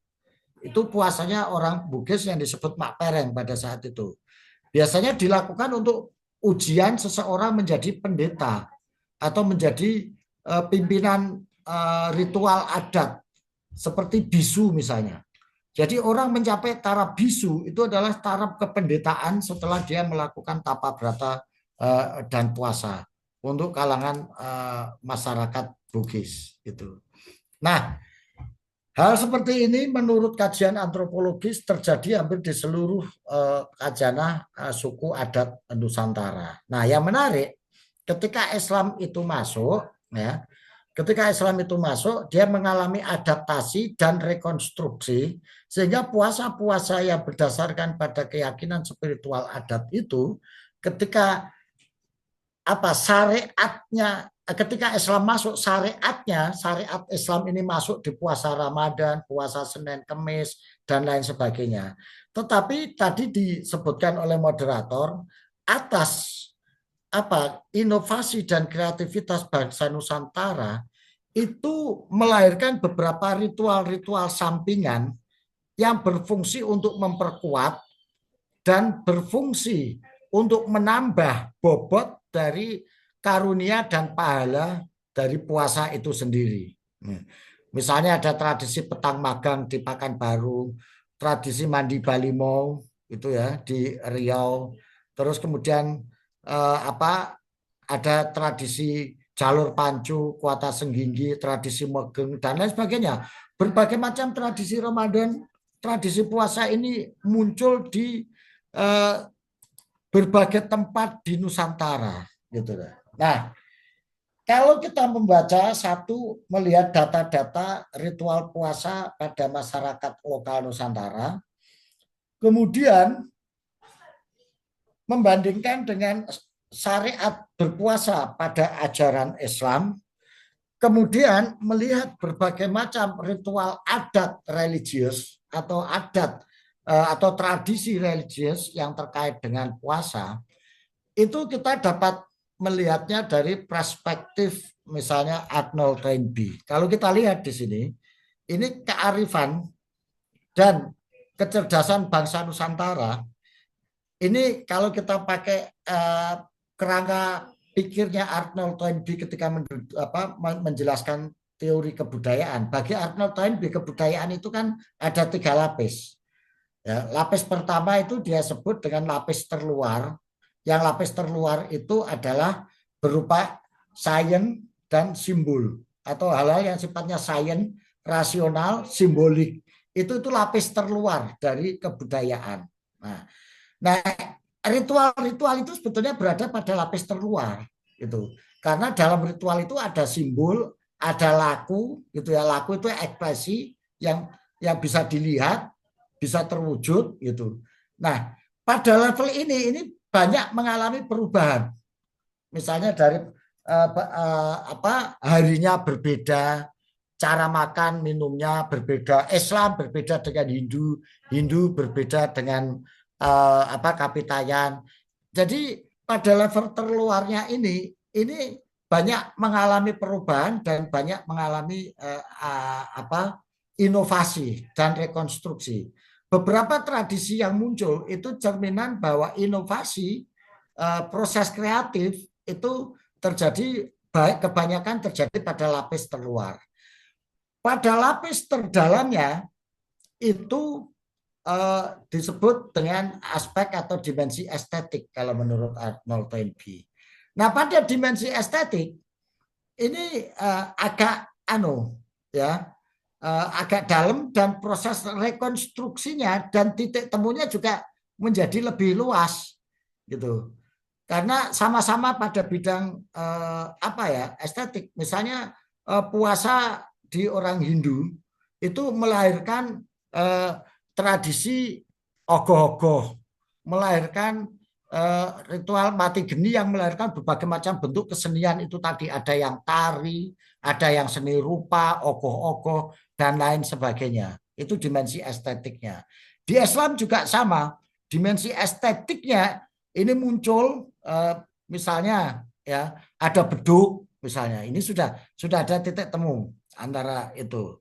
Itu puasanya orang Bugis yang disebut Mak Pereng pada saat itu. Biasanya dilakukan untuk ujian seseorang menjadi pendeta atau menjadi pimpinan ritual adat seperti bisu misalnya. Jadi orang mencapai taraf bisu itu adalah taraf kependetaan setelah dia melakukan tapa brata dan puasa untuk kalangan masyarakat Bugis itu. Nah, hal seperti ini menurut kajian antropologis terjadi hampir di seluruh kajanah suku adat Nusantara. Nah, yang menarik ketika Islam itu masuk, ya, ketika Islam itu masuk, dia mengalami adaptasi dan rekonstruksi sehingga puasa-puasa yang berdasarkan pada keyakinan spiritual adat itu, ketika syariatnya, ketika Islam masuk, syariat Islam ini masuk di puasa Ramadan, puasa Senin Kemis, dan lain sebagainya. Tetapi tadi disebutkan oleh moderator, atas inovasi dan kreativitas bangsa Nusantara itu melahirkan beberapa ritual-ritual sampingan yang berfungsi untuk memperkuat dan berfungsi untuk menambah bobot dari karunia dan pahala dari puasa itu sendiri. Misalnya ada tradisi petang magang di Pekanbaru, tradisi mandi Balimo itu ya di Riau, terus kemudian ada tradisi jalur pancu, kuata sengginggi, tradisi megeng, dan lain sebagainya. Berbagai macam tradisi Ramadan, tradisi puasa ini muncul di berbagai tempat di Nusantara. Gitu. Nah, kalau kita membaca melihat data-data ritual puasa pada masyarakat lokal Nusantara, kemudian membandingkan dengan syariat berpuasa pada ajaran Islam, kemudian melihat berbagai macam ritual adat religius atau atau tradisi religius yang terkait dengan puasa, itu kita dapat melihatnya dari perspektif misalnya Arnold Toynbee. Kalau kita lihat di sini, ini kearifan dan kecerdasan bangsa Nusantara. Ini kalau kita pakai kerangka pikirnya Arnold Toynbee ketika menjelaskan teori kebudayaan. Bagi Arnold Toynbee, kebudayaan itu kan ada 3 lapis. Ya, lapis pertama itu dia sebut dengan lapis terluar. Yang lapis terluar itu adalah berupa sains dan simbol atau hal-hal yang sifatnya sains, rasional, simbolik. Itu lapis terluar dari kebudayaan. Nah, ritual-ritual itu sebetulnya berada pada lapis terluar itu. Karena dalam ritual itu ada simbol, ada laku gitu ya. Laku itu ekspresi yang bisa dilihat, bisa terwujud gitu. Nah, pada level ini banyak mengalami perubahan. Misalnya dari harinya berbeda, cara makan minumnya berbeda, Islam berbeda dengan Hindu, Hindu berbeda dengan Kapitayan. Jadi pada level terluarnya ini banyak mengalami perubahan dan banyak mengalami inovasi dan rekonstruksi. Beberapa tradisi yang muncul itu cerminan bahwa inovasi proses kreatif itu terjadi kebanyakan terjadi pada lapis terluar. Pada lapis terdalamnya itu disebut dengan aspek atau dimensi estetik kalau menurut Arnold Toynbee. Nah, pada dimensi estetik ini agak dalam dan proses rekonstruksinya dan titik temunya juga menjadi lebih luas gitu. Karena sama-sama pada bidang estetik. Misalnya puasa di orang Hindu itu melahirkan tradisi ogoh-ogoh, melahirkan ritual mati geni yang melahirkan berbagai macam bentuk kesenian itu tadi. Ada yang tari, ada yang seni rupa, ogoh-ogoh, dan lain sebagainya. Itu dimensi estetiknya. Di Islam juga sama. Dimensi estetiknya ini muncul misalnya ya ada beduk misalnya. Ini sudah ada titik temu antara itu.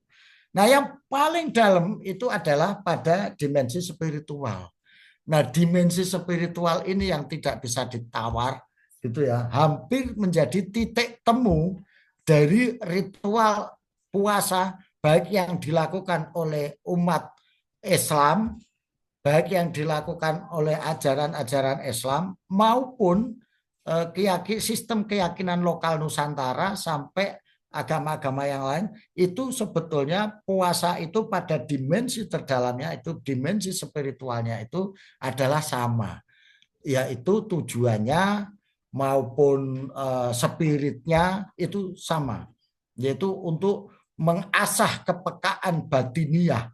Nah, yang paling dalam itu adalah pada dimensi spiritual. Nah, dimensi spiritual ini yang tidak bisa ditawar gitu ya, hampir menjadi titik temu dari ritual puasa baik yang dilakukan oleh umat Islam, baik yang dilakukan oleh ajaran-ajaran Islam maupun sistem keyakinan lokal Nusantara sampai agama-agama yang lain, itu sebetulnya puasa itu pada dimensi terdalamnya, itu dimensi spiritualnya itu adalah sama, yaitu tujuannya maupun spiritnya itu sama, yaitu untuk mengasah kepekaan batiniah,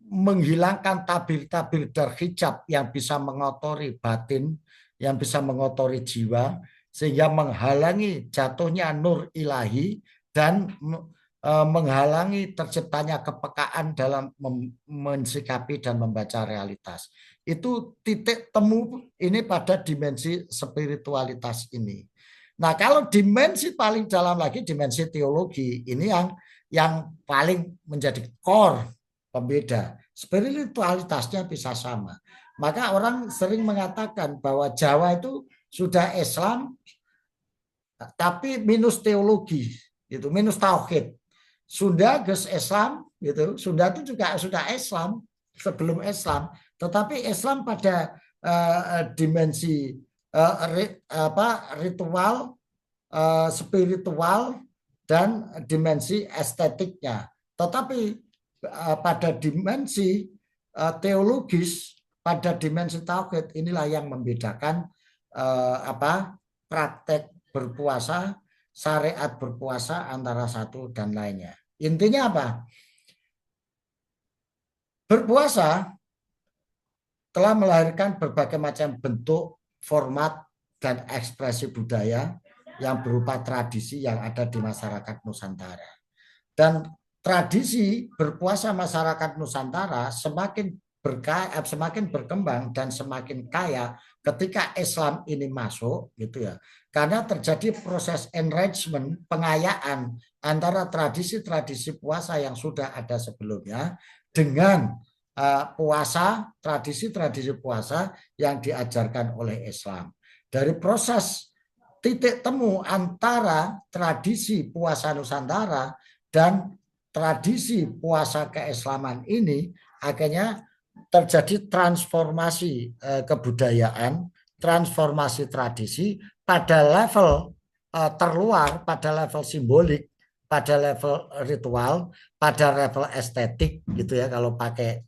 menghilangkan tabir-tabir dan hijab yang bisa mengotori batin, yang bisa mengotori jiwa, sehingga menghalangi jatuhnya nur ilahi dan menghalangi terciptanya kepekaan dalam mensikapi dan membaca realitas. Itu titik temu ini pada dimensi spiritualitas ini. Nah, kalau dimensi paling dalam lagi, dimensi teologi, ini yang paling menjadi core pembeda. Spiritualitasnya bisa sama. Maka orang sering mengatakan bahwa Jawa itu sudah Islam, tapi minus teologi, gitu, minus tauhid. Sunda gus Islam, gitu. Sunda itu juga sudah Islam sebelum Islam, tetapi Islam pada dimensi ritual, spiritual, dan dimensi estetiknya. Tetapi pada dimensi teologis, pada dimensi tauhid, inilah yang membedakan praktek berpuasa, syariat berpuasa antara satu dan lainnya. Intinya apa? Berpuasa telah melahirkan berbagai macam bentuk, format, dan ekspresi budaya yang berupa tradisi yang ada di masyarakat Nusantara. Dan tradisi berpuasa masyarakat Nusantara semakin berkembang dan semakin kaya ketika Islam ini masuk, gitu ya. Karena terjadi proses enrichment, pengayaan antara tradisi-tradisi puasa yang sudah ada sebelumnya dengan puasa, tradisi-tradisi puasa yang diajarkan oleh Islam. Dari proses titik temu antara tradisi puasa Nusantara dan tradisi puasa keislaman ini, akhirnya terjadi transformasi kebudayaan, transformasi tradisi pada level terluar, pada level simbolik, pada level ritual, pada level estetik, gitu ya, kalau pakai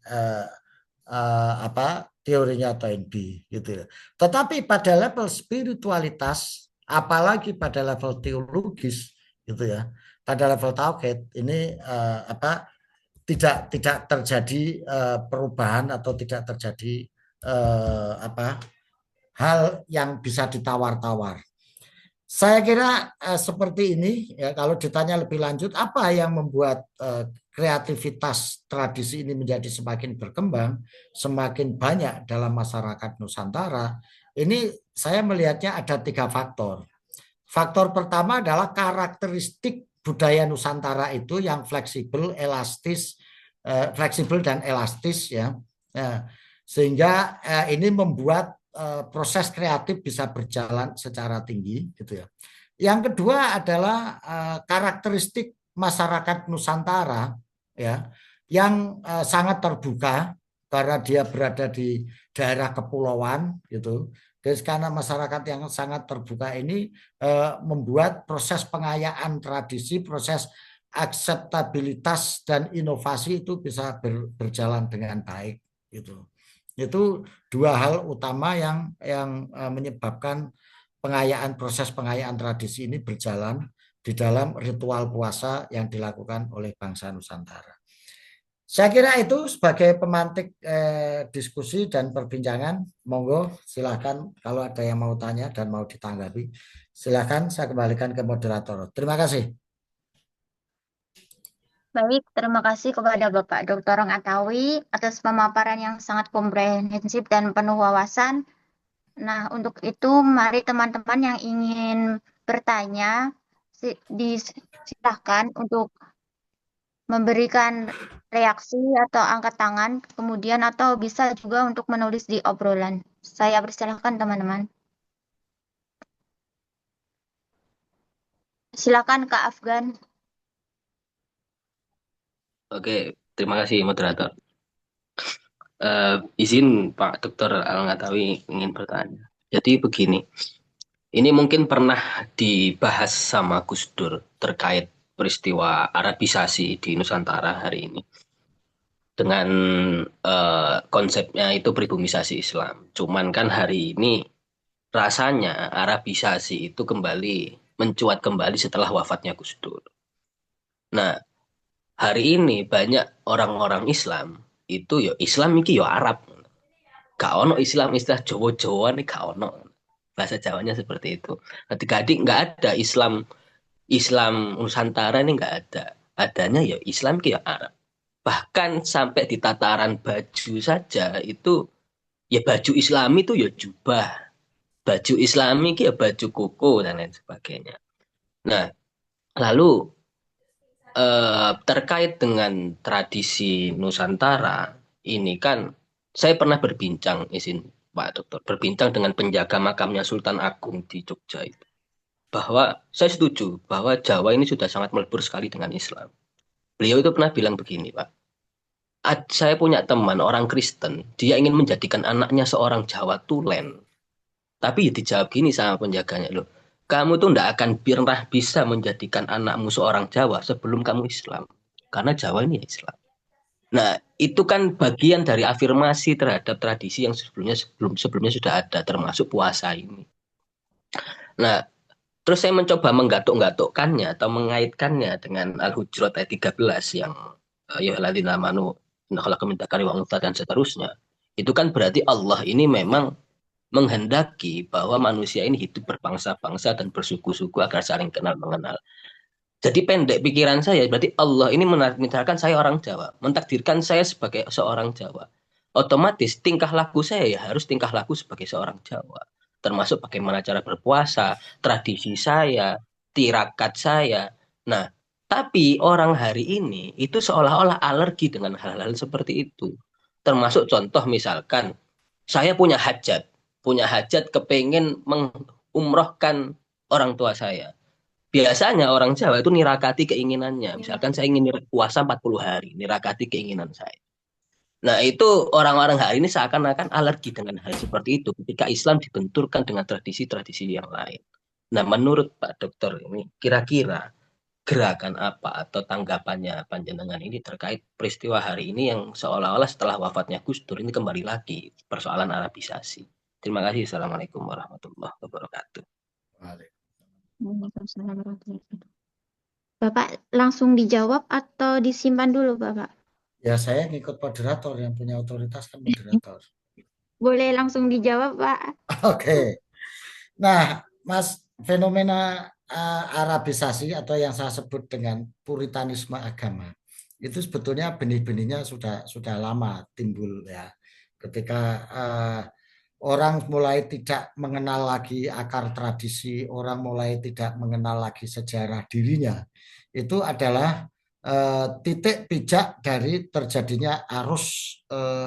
teorinya Toynbee, gitu ya. Tetapi pada level spiritualitas, apalagi pada level teologis, gitu ya. Pada level tauhid ini tidak terjadi perubahan atau tidak terjadi hal yang bisa ditawar-tawar. Saya kira seperti ini ya, kalau ditanya lebih lanjut apa yang membuat kreativitas tradisi ini menjadi semakin berkembang, semakin banyak dalam masyarakat Nusantara. Ini saya melihatnya ada 3 faktor. Faktor pertama adalah karakteristik budaya Nusantara itu yang fleksibel dan elastis ya. Sehingga ini membuat proses kreatif bisa berjalan secara tinggi gitu ya. Yang kedua adalah karakteristik masyarakat Nusantara ya yang sangat terbuka karena dia berada di daerah kepulauan gitu. Jadi karena masyarakat yang sangat terbuka ini membuat proses pengayaan tradisi, proses akseptabilitas dan inovasi itu bisa berjalan dengan baik gitu. Itu 2 hal utama yang menyebabkan proses pengayaan tradisi ini berjalan di dalam ritual puasa yang dilakukan oleh bangsa Nusantara. Saya kira itu sebagai pemantik diskusi dan perbincangan. Monggo silakan kalau ada yang mau tanya dan mau ditanggapi. Silakan saya kembalikan ke moderator. Terima kasih. Baik, terima kasih kepada Bapak Dr. Rong Atawi atas pemaparan yang sangat komprehensif dan penuh wawasan. Nah, untuk itu mari teman-teman yang ingin bertanya, disilahkan untuk memberikan reaksi atau angkat tangan, kemudian atau bisa juga untuk menulis di obrolan. Saya persilahkan teman-teman. Silakan Kak Afgan. Oke, terima kasih moderator. Izin Pak Dr. Al-Ngatawi ingin bertanya. Jadi begini, ini mungkin pernah dibahas sama Gus Dur terkait peristiwa Arabisasi di Nusantara hari ini. Dengan konsepnya itu pribumisasi Islam. Cuman kan hari ini rasanya Arabisasi itu kembali mencuat kembali setelah wafatnya Gus Dur. Nah, hari ini banyak orang-orang Islam itu yo Islam iki yo Arab. Gak ono Islam istilah Jawa-Jawa nih gak ono. Bahasa Jawanya seperti itu. Ketika nggak ada Islam Islam Nusantara ini nggak ada. Adanya ya Islam ki ya Arab. Bahkan sampai di tataran baju saja itu ya baju Islami itu ya jubah. Baju Islami ki ya baju koko dan lain sebagainya. Nah, lalu terkait dengan tradisi Nusantara ini kan saya pernah berbincang izin Pak Dokter berbincang dengan penjaga makamnya Sultan Agung di Jogja itu bahwa saya setuju bahwa Jawa ini sudah sangat melebur sekali dengan Islam. Beliau itu pernah bilang begini Pak, saya punya teman orang Kristen, dia ingin menjadikan anaknya seorang Jawa tulen, tapi ya dijawab gini sama penjaganya loh. Kamu tuh ndak akan pernah bisa menjadikan anakmu seorang Jawa sebelum kamu Islam. Karena Jawa ini Islam. Nah, itu kan bagian dari afirmasi terhadap tradisi yang sebelumnya sudah ada, termasuk puasa ini. Nah, terus saya mencoba menggatuk-gatukkannya atau mengaitkannya dengan Al-Hujurat ayat 13 yang ya alladzina amanu inna khalaqakum min dzakarin wa untha dan seterusnya. Itu kan berarti Allah ini memang menghendaki bahwa manusia ini hidup berbangsa-bangsa dan bersuku-suku agar saling kenal mengenal. Jadi pendek pikiran saya, berarti Allah ini misalkan saya orang Jawa, mentakdirkan saya sebagai seorang Jawa. Otomatis tingkah laku saya ya harus tingkah laku sebagai seorang Jawa. Termasuk bagaimana cara berpuasa, tradisi saya, tirakat saya. Nah, tapi orang hari ini itu seolah-olah alergi dengan hal-hal seperti itu. Termasuk contoh misalkan, saya punya hajat kepengen mengumrohkan orang tua saya. Biasanya orang Jawa itu nirakati keinginannya. Misalkan saya ingin puasa 40 hari, nirakati keinginan saya. Nah, itu orang-orang hari ini seakan-akan alergi dengan hal seperti itu ketika Islam dibenturkan dengan tradisi-tradisi yang lain. Nah, menurut Pak Dokter ini, kira-kira gerakan apa atau tanggapannya panjenengan ini terkait peristiwa hari ini yang seolah-olah setelah wafatnya Gus Dur ini kembali lagi persoalan Arabisasi. Terima kasih. Assalamualaikum warahmatullahi wabarakatuh. Waalaikumsalam warahmatullahi wabarakatuh. Bapak langsung dijawab atau disimpan dulu, Bapak? Ya saya ngikut moderator, yang punya otoritas kan moderator. Boleh langsung dijawab, Pak. Oke. Nah, Mas, fenomena Arabisasi atau yang saya sebut dengan puritanisme agama itu sebetulnya benih-benihnya sudah lama timbul ya. Ketika orang mulai tidak mengenal lagi akar tradisi, orang mulai tidak mengenal lagi sejarah dirinya, itu adalah titik pijak dari terjadinya arus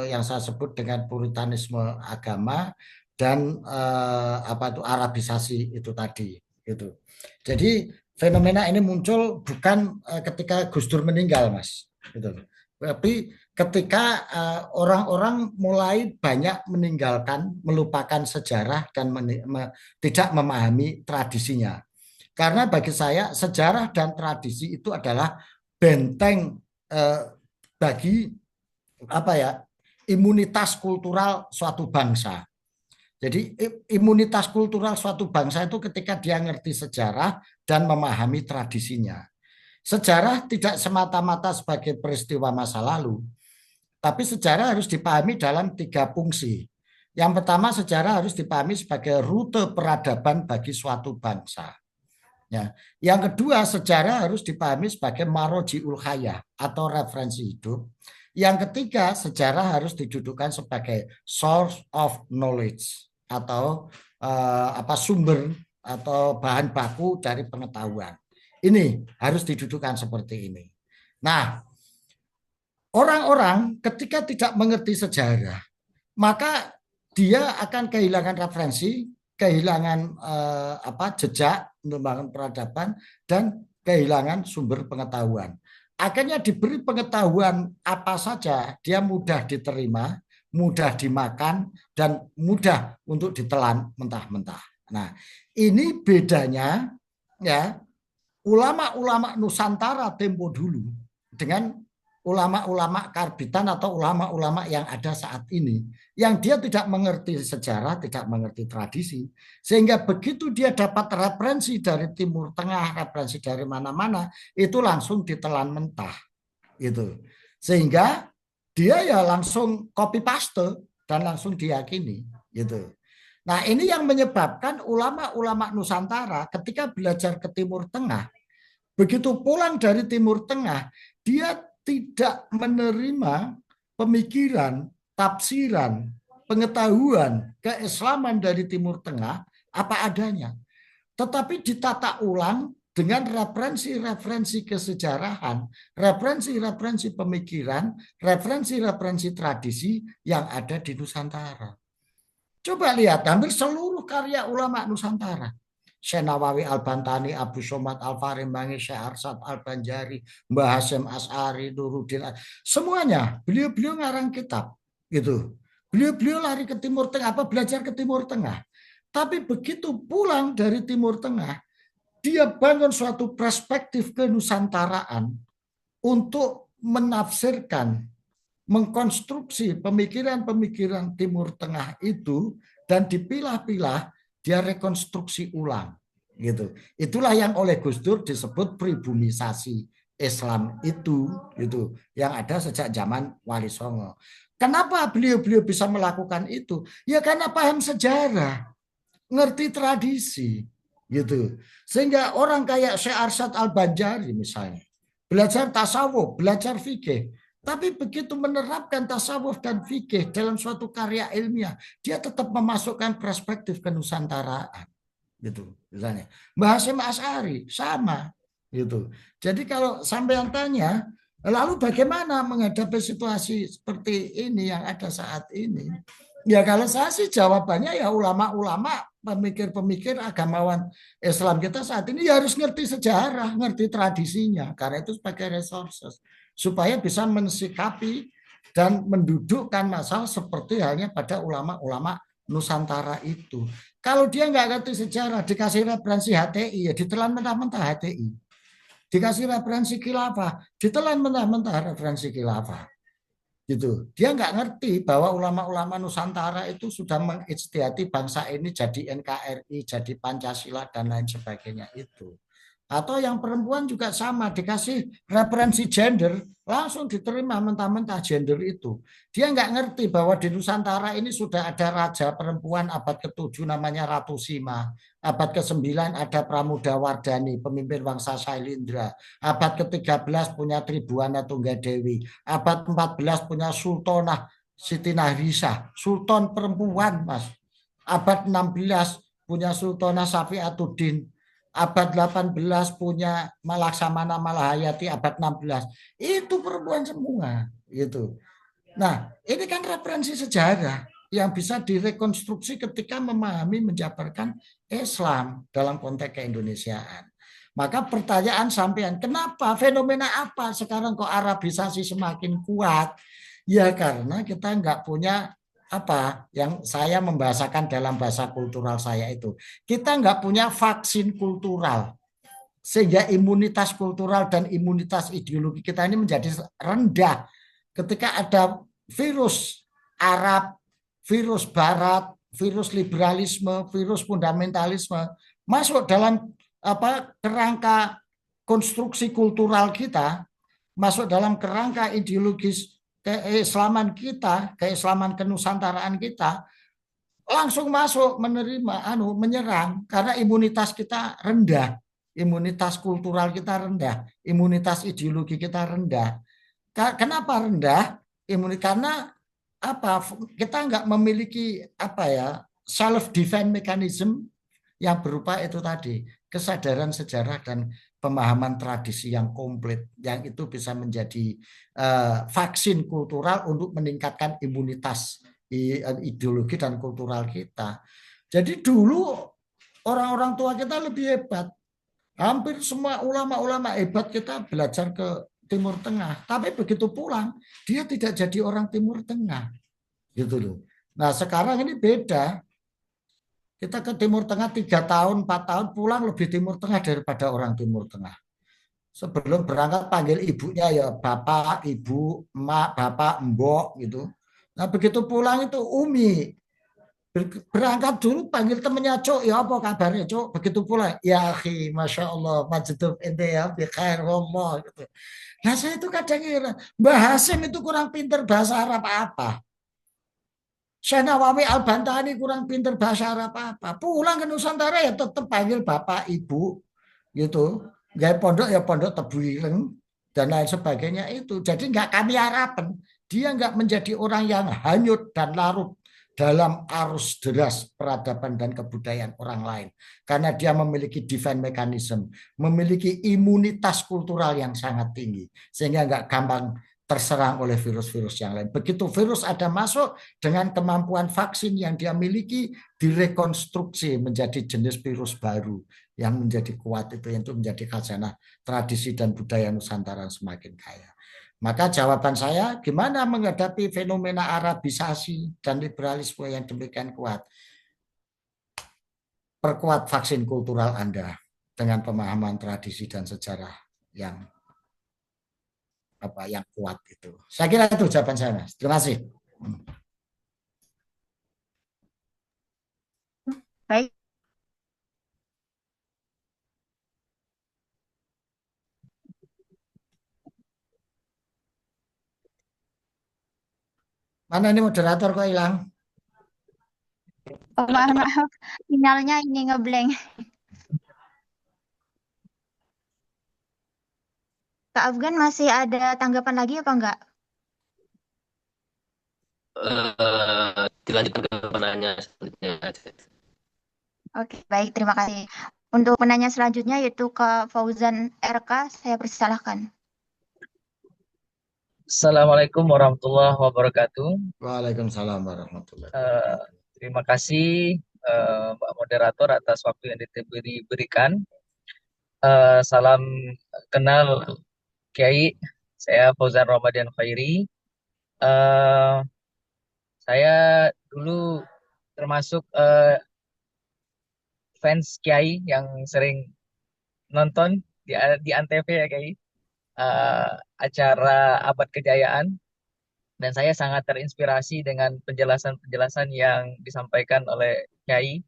yang saya sebut dengan puritanisme agama dan Arabisasi itu tadi gitu. Jadi fenomena ini muncul bukan ketika Gus Dur meninggal, Mas, gitu. Tapi ketika orang-orang mulai banyak meninggalkan, melupakan sejarah dan tidak memahami tradisinya. Karena bagi saya sejarah dan tradisi itu adalah benteng bagi imunitas kultural suatu bangsa. Jadi imunitas kultural suatu bangsa itu ketika dia ngerti sejarah dan memahami tradisinya. Sejarah tidak semata-mata sebagai peristiwa masa lalu, tapi sejarah harus dipahami dalam 3 fungsi. Yang pertama, sejarah harus dipahami sebagai rute peradaban bagi suatu bangsa. Ya. Yang kedua, sejarah harus dipahami sebagai marojiul hayah atau referensi hidup. Yang ketiga, sejarah harus didudukkan sebagai source of knowledge atau sumber atau bahan baku dari pengetahuan. Ini harus didudukkan seperti ini. Nah, orang-orang ketika tidak mengerti sejarah, maka dia akan kehilangan referensi, kehilangan jejak untuk membangun peradaban, dan kehilangan sumber pengetahuan. Akhirnya diberi pengetahuan apa saja, dia mudah diterima, mudah dimakan, dan mudah untuk ditelan mentah-mentah. Nah, ini bedanya ya ulama-ulama Nusantara tempo dulu dengan ulama-ulama karbitan atau ulama-ulama yang ada saat ini, yang dia tidak mengerti sejarah, tidak mengerti tradisi, sehingga begitu dia dapat referensi dari Timur Tengah, referensi dari mana-mana, itu langsung ditelan mentah, gitu. Sehingga dia ya langsung copy paste dan langsung diyakini, gitu. Nah, ini yang menyebabkan ulama-ulama Nusantara ketika belajar ke Timur Tengah, begitu pulang dari Timur Tengah, dia tidak menerima pemikiran, tafsiran, pengetahuan, keislaman dari Timur Tengah apa adanya. Tetapi ditata ulang dengan referensi-referensi kesejarahan, referensi-referensi pemikiran, referensi-referensi tradisi yang ada di Nusantara. Coba lihat, hampir seluruh karya ulama Nusantara. Syekh Nawawi Al-Bantani, Abu Somad Al-Farimbangi, Syekh Arsad Al-Banjari, Mbah Hasyim As'ari, Nuruddin, semuanya beliau-beliau ngarang kitab gitu. Beliau-beliau lari ke Timur Tengah, belajar ke Timur Tengah. Tapi begitu pulang dari Timur Tengah, dia bangun suatu perspektif kenusantaraan untuk menafsirkan, mengkonstruksi pemikiran-pemikiran Timur Tengah itu dan dipilah-pilah, dia rekonstruksi ulang gitu. Itulah yang oleh Gus Dur disebut pribumisasi Islam itu gitu, yang ada sejak zaman Wali Songo. Kenapa beliau-beliau bisa melakukan itu? Ya karena paham sejarah, ngerti tradisi gitu. Sehingga orang kayak Syekh Arsad Al-Banjari misalnya, belajar tasawuf, belajar fikih, tapi begitu menerapkan tasawuf dan fikih dalam suatu karya ilmiah, dia tetap memasukkan perspektif kenusantaraan, gitu. Misalnya, Mbah Hasyim As'ari sama, gitu. Jadi kalau sampai yang tanya, lalu bagaimana menghadapi situasi seperti ini yang ada saat ini? Ya kalau saya sih jawabannya ya ulama-ulama, pemikir-pemikir agamawan Islam kita saat ini ya harus ngerti sejarah, ngerti tradisinya, karena itu sebagai resources supaya bisa mensikapi dan mendudukkan masalah seperti halnya pada ulama-ulama Nusantara itu. Kalau dia nggak ngerti sejarah, dikasih referensi HTI, ya ditelan mentah-mentah HTI. Dikasih referensi khilafah, ditelan mentah-mentah referensi khilafah. Gitu. Dia nggak ngerti bahwa ulama-ulama Nusantara itu sudah mengijtihadi bangsa ini jadi NKRI, jadi Pancasila dan lain sebagainya itu. Atau yang perempuan juga sama, dikasih referensi gender, langsung diterima mentah-mentah gender itu. Dia nggak ngerti bahwa di Nusantara ini sudah ada raja perempuan abad ke-7 namanya Ratu Sima. Abad ke-9 ada Pramodawardhani, pemimpin bangsa Sailendra. Abad ke-13 punya Tribuana Tunggadewi. Abad 14 punya Sultanah Siti Nahrisah, Sultan perempuan, Mas. Abad 16 punya Sultanah Safiatuddin. Abad 18 punya Laksamana Malahayati abad 16. Itu perempuan semua, gitu. Nah, ini kan referensi sejarah yang bisa direkonstruksi ketika memahami menjabarkan Islam dalam konteks keindonesiaan. Maka pertanyaan sampean, kenapa fenomena apa sekarang kok Arabisasi semakin kuat? Ya karena kita nggak punya apa yang saya membahasakan dalam bahasa kultural saya itu. Kita nggak punya vaksin kultural sehingga imunitas kultural dan imunitas ideologi kita ini menjadi rendah ketika ada virus Arab, virus Barat, virus liberalisme, virus fundamentalisme masuk dalam kerangka konstruksi kultural kita, masuk dalam kerangka ideologis keislaman kita, keislaman kenusantaraan kita, langsung masuk menerima menyerang karena imunitas kita rendah, imunitas kultural kita rendah, imunitas ideologi kita rendah. Kenapa rendah? Karena apa? Kita nggak memiliki self defense mechanism yang berupa itu tadi, kesadaran sejarah dan pemahaman tradisi yang komplit, yang itu bisa menjadi vaksin kultural untuk meningkatkan imunitas ideologi dan kultural kita. Jadi dulu orang-orang tua kita lebih hebat. Hampir semua ulama-ulama hebat kita belajar ke Timur Tengah. Tapi begitu pulang, dia tidak jadi orang Timur Tengah. Gitu loh. Nah sekarang ini beda. Kita ke Timur Tengah 3 tahun, 4 tahun, pulang lebih Timur Tengah daripada orang Timur Tengah. Sebelum berangkat panggil ibunya ya bapak, ibu, emak, bapak, mbok gitu. Nah begitu pulang itu Umi. Berangkat dulu panggil temennya Cok, ya apa kabarnya Cok? Begitu pulang, ya akhi, Masya Allah, majidub ente ya, bikhair Allah. Gitu. Nah saya itu kadang kira, Mbah Hasim itu kurang pinter bahasa Arab apa? Syekh Nawawi Al-Bantani kurang pinter bahasa Arab apa? Pulang ke Nusantara ya tetap panggil bapak, ibu, gitu. Gaya pondok ya pondok Tebu Ireng dan lain sebagainya itu. Jadi nggak kami harapkan dia nggak menjadi orang yang hanyut dan larut dalam arus deras peradaban dan kebudayaan orang lain. Karena dia memiliki defense mechanism, memiliki imunitas kultural yang sangat tinggi. Sehingga nggak gampang terserang oleh virus-virus yang lain. Begitu virus ada masuk dengan kemampuan vaksin yang dia miliki, direkonstruksi menjadi jenis virus baru yang menjadi kuat itu menjadi khazanah tradisi dan budaya Nusantara semakin kaya. Maka jawaban saya, gimana menghadapi fenomena Arabisasi dan liberalisme yang demikian kuat? Perkuat vaksin kultural Anda dengan pemahaman tradisi dan sejarah yang yang kuat itu. Saya kira itu jawaban saya, Mas. Terima kasih. Baik. Mana ini moderator kok hilang? Oh, maaf, sinyalnya ini ngeblank. Kak Afgan masih ada tanggapan lagi apa enggak? Dilanjutkan ke penanya selanjutnya. Oke, baik, terima kasih. Untuk penanya selanjutnya yaitu Kak Fauzan RK, saya persilahkan. Assalamualaikum warahmatullahi wabarakatuh. Waalaikumsalam warahmatullahi Eh, wabarakatuh. Terima kasih Mbak Moderator atas waktu yang diberikan. Salam kenal Kiai, saya Fauzan Ramadan Khairi. Eh, saya dulu termasuk fans Kiai yang sering nonton di Antv ya Kiai, eh, acara Abad Kejayaan. Dan saya sangat terinspirasi dengan penjelasan-penjelasan yang disampaikan oleh Kiai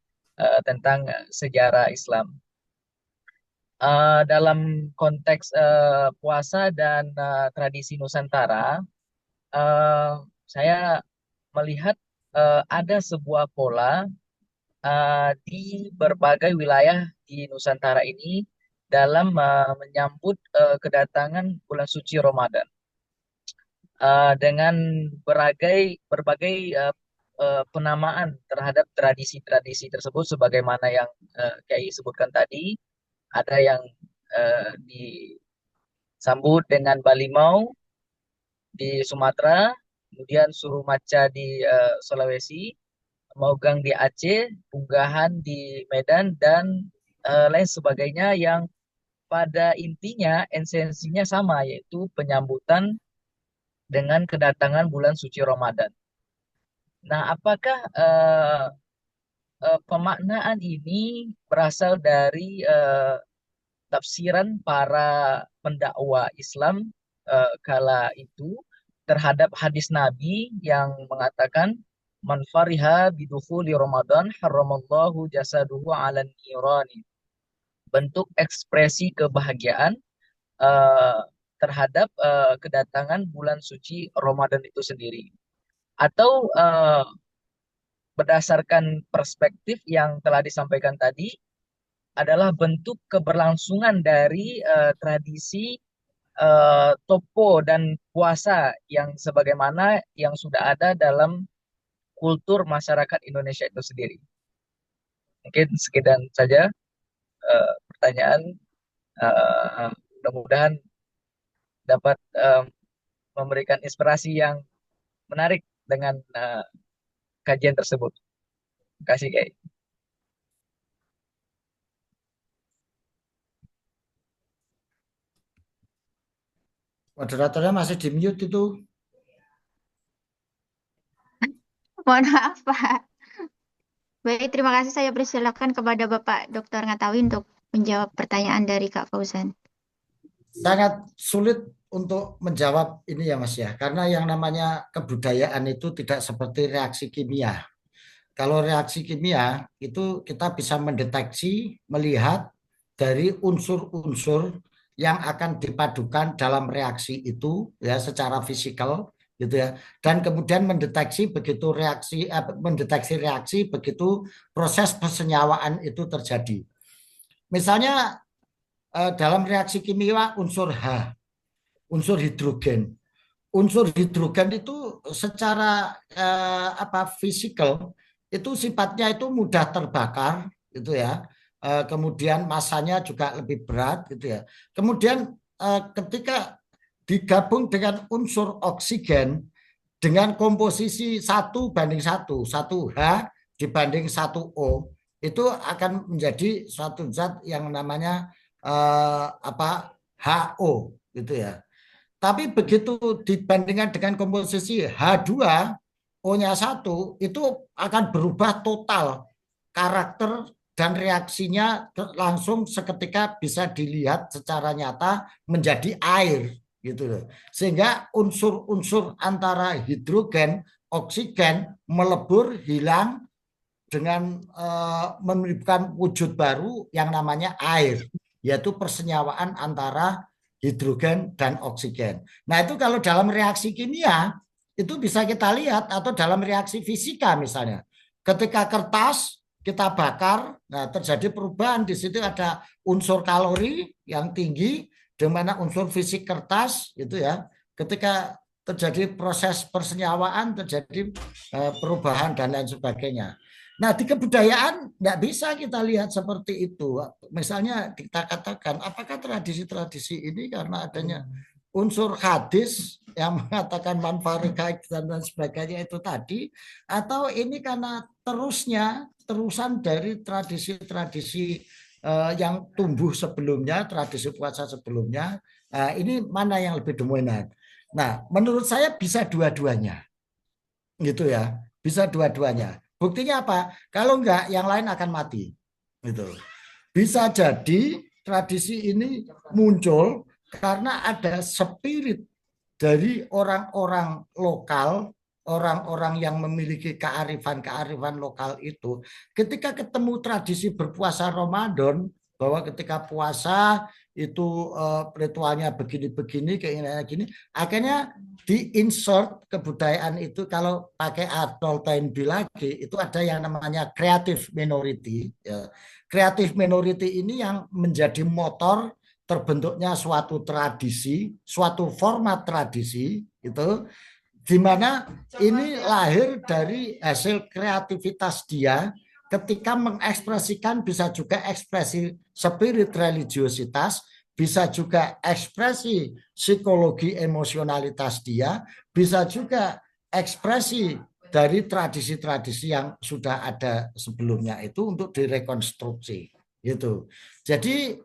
tentang sejarah Islam. dalam konteks puasa dan tradisi Nusantara, saya melihat ada sebuah pola di berbagai wilayah di Nusantara ini dalam menyambut kedatangan bulan suci Ramadan. Dengan berbagai penamaan terhadap tradisi-tradisi tersebut sebagaimana yang Kiai sebutkan tadi, ada yang disambut dengan Balimau di Sumatera, kemudian Suruh Maca di Sulawesi, Maugang di Aceh, Unggahan di Medan, dan lain sebagainya yang pada intinya esensinya sama, yaitu penyambutan dengan kedatangan bulan suci Ramadan. Nah, apakah pemaknaan ini berasal dari tafsiran para pendakwa Islam kala itu terhadap hadis Nabi yang mengatakan man fariha bidukhuli Ramadan haramallahu jasaduhu 'alan nirani. Bentuk ekspresi kebahagiaan eh, terhadap kedatangan bulan suci Ramadan itu sendiri. Atau berdasarkan perspektif yang telah disampaikan tadi adalah bentuk keberlangsungan dari tradisi topo dan puasa yang sebagaimana yang sudah ada dalam kultur masyarakat Indonesia itu sendiri. Mungkin sekian saja pertanyaan. Mudah-mudahan dapat memberikan inspirasi yang menarik dengan kajian tersebut. Terima kasih, Kiai. Moderatornya masih di mute itu. Mohon maaf, Pak. Baik, terima kasih. Saya persilakan kepada Bapak Dr. Ngatawi untuk menjawab pertanyaan dari Kak Fauzan. Sangat sulit untuk menjawab ini ya Mas ya, karena yang namanya kebudayaan itu tidak seperti reaksi kimia. Kalau reaksi kimia itu kita bisa mendeteksi, melihat dari unsur-unsur yang akan dipadukan dalam reaksi itu ya secara fisikal gitu ya, dan kemudian mendeteksi reaksi begitu proses persenyawaan itu terjadi. Misalnya dalam reaksi kimia unsur H, unsur hidrogen. Unsur hidrogen itu secara fisikal itu sifatnya itu mudah terbakar gitu ya. Kemudian masanya juga lebih berat gitu ya. Kemudian ketika digabung dengan unsur oksigen dengan komposisi 1:1, 1 H dibanding 1 O, itu akan menjadi suatu zat yang namanya HO gitu ya. Tapi begitu dibandingkan dengan komposisi H2 O-nya 1, itu akan berubah total karakter dan reaksinya langsung seketika bisa dilihat secara nyata menjadi air gitu loh. Sehingga unsur-unsur antara hidrogen, oksigen melebur, hilang dengan memberikan wujud baru yang namanya air, yaitu persenyawaan antara hidrogen dan oksigen. Nah itu kalau dalam reaksi kimia itu bisa kita lihat, atau dalam reaksi fisika misalnya. Ketika kertas kita bakar, nah terjadi perubahan, di situ ada unsur kalori yang tinggi, di mana unsur fisik kertas itu ya, ketika terjadi proses persenyawaan terjadi perubahan dan lain sebagainya. Nah di kebudayaan tidak bisa kita lihat seperti itu. Misalnya kita katakan apakah tradisi-tradisi ini karena adanya unsur hadis yang mengatakan manfaat dan sebagainya itu tadi, atau ini karena terusan dari tradisi-tradisi yang tumbuh sebelumnya, tradisi puasa sebelumnya. Ini mana yang lebih dominan? Nah menurut saya bisa dua-duanya gitu ya, bisa dua-duanya. Buktinya apa? Kalau enggak, yang lain akan mati. Gitu. Bisa jadi tradisi ini muncul karena ada spirit dari orang-orang lokal, orang-orang yang memiliki kearifan lokal itu. Ketika ketemu tradisi berpuasa Ramadan, bahwa ketika puasa itu ritualnya begini-begini, keinginannya gini, akhirnya di-insert kebudayaan itu. Kalau pakai Adolf Toynbee lagi, itu ada yang namanya creative minority. Ya. Creative minority ini yang menjadi motor terbentuknya suatu tradisi, suatu format tradisi, itu di mana ini lahir dari hasil kreativitas dia ketika mengekspresikan, bisa juga ekspresi spirit religiositas, bisa juga ekspresi psikologi emosionalitas dia, bisa juga ekspresi dari tradisi-tradisi yang sudah ada sebelumnya itu untuk direkonstruksi gitu. Jadi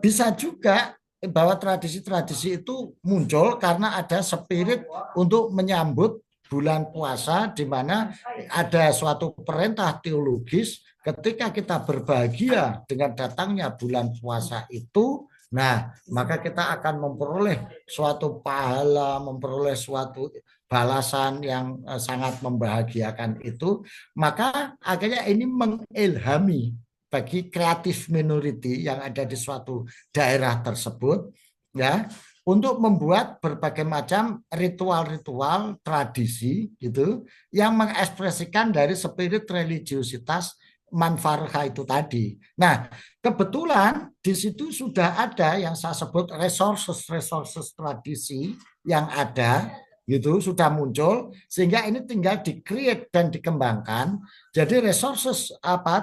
bisa juga bahwa tradisi-tradisi itu muncul karena ada spirit untuk menyambut bulan puasa, di mana ada suatu perintah teologis ketika kita berbahagia dengan datangnya bulan puasa itu. Nah, maka kita akan memperoleh suatu pahala, memperoleh suatu balasan yang sangat membahagiakan itu. Maka akhirnya ini mengilhami bagi kreatif minority yang ada di suatu daerah tersebut, ya, untuk membuat berbagai macam ritual-ritual tradisi gitu yang mengekspresikan dari spirit religiositas manfarha itu tadi. Nah, kebetulan di situ sudah ada yang saya sebut resources tradisi yang ada gitu, sudah muncul, sehingga ini tinggal di-create dan dikembangkan. Jadi resources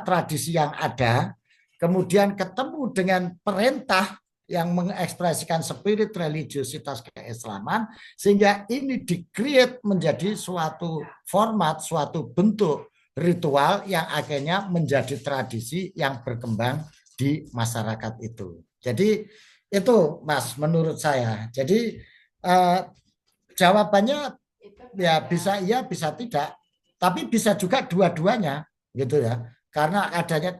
tradisi yang ada kemudian ketemu dengan perintah yang mengekspresikan spirit religiositas keislaman, sehingga ini di-create menjadi suatu format, suatu bentuk ritual yang akhirnya menjadi tradisi yang berkembang di masyarakat itu. Jadi itu Mas menurut saya. Jadi jawabannya ya bisa iya bisa tidak, tapi bisa juga dua-duanya gitu ya. Karena adanya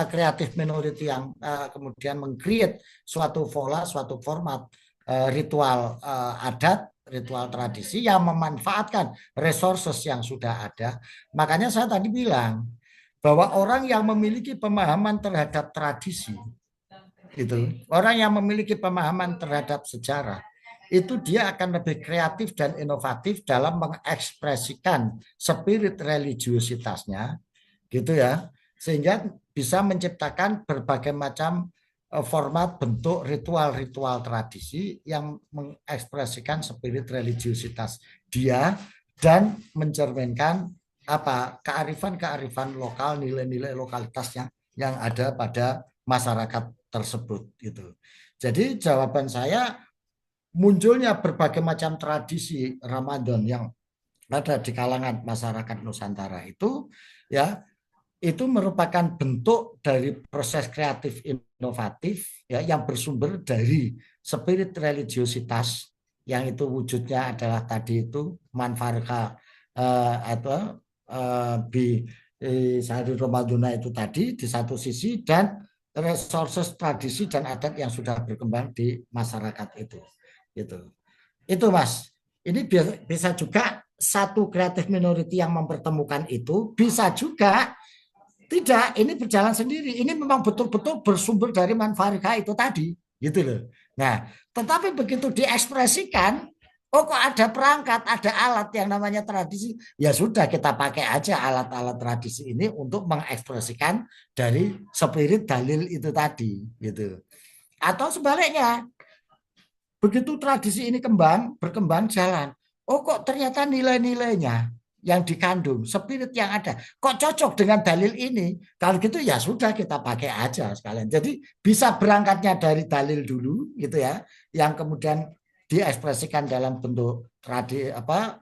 kreatif minority yang kemudian meng-create suatu pola, suatu format ritual adat, ritual tradisi yang memanfaatkan resources yang sudah ada. Makanya saya tadi bilang bahwa orang yang memiliki pemahaman terhadap tradisi itu, orang yang memiliki pemahaman terhadap sejarah, itu dia akan lebih kreatif dan inovatif dalam mengekspresikan spirit religiositasnya, gitu ya, sehingga bisa menciptakan berbagai macam format bentuk ritual-ritual tradisi yang mengekspresikan spirit religiositas dia dan mencerminkan kearifan-kearifan lokal, nilai-nilai lokalitasnya yang ada pada masyarakat tersebut gitu. Jadi jawaban saya, munculnya berbagai macam tradisi Ramadan yang ada di kalangan masyarakat Nusantara itu ya, itu merupakan bentuk dari proses kreatif inovatif ya, yang bersumber dari spirit religiositas yang itu wujudnya adalah tadi itu manfarka atau di Sehari Ramadan itu tadi di satu sisi, dan resources tradisi dan adat yang sudah berkembang di masyarakat itu. Itu Mas. Ini bisa juga satu kreatif minority yang mempertemukan itu, bisa juga tidak, ini berjalan sendiri. Ini memang betul-betul bersumber dari manfarika itu tadi, gitu loh. Nah, tetapi begitu diekspresikan, oh kok ada perangkat, ada alat yang namanya tradisi, ya sudah kita pakai aja alat-alat tradisi ini untuk mengekspresikan dari spirit dalil itu tadi, gitu. Atau sebaliknya, begitu tradisi ini berkembang jalan, oh kok ternyata nilai-nilainya yang dikandung, spirit yang ada, kok cocok dengan dalil ini. Kalau gitu ya sudah kita pakai aja sekalian. Jadi bisa berangkatnya dari dalil dulu gitu ya, yang kemudian diekspresikan dalam bentuk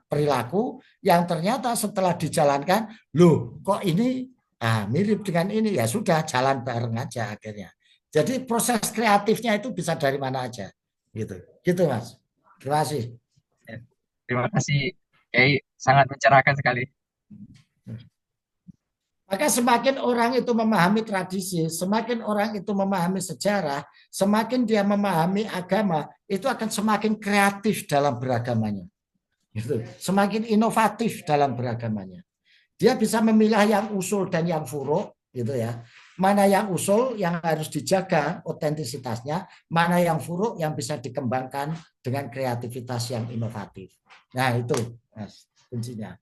perilaku yang ternyata setelah dijalankan, loh kok ini mirip dengan ini, ya sudah jalan bareng aja akhirnya. Jadi proses kreatifnya itu bisa dari mana aja. Gitu Mas. Terima kasih. Terima kasih, Kiai, sangat mencerahkan sekali. Maka semakin orang itu memahami tradisi, semakin orang itu memahami sejarah, semakin dia memahami agama, itu akan semakin kreatif dalam beragamanya. Semakin inovatif dalam beragamanya. Dia bisa memilah yang usul dan yang furuk, gitu ya. mana yang usul yang harus dijaga otentisitasnya, mana yang furuk yang bisa dikembangkan dengan kreativitas yang inovatif. Nah itu Mas, kuncinya.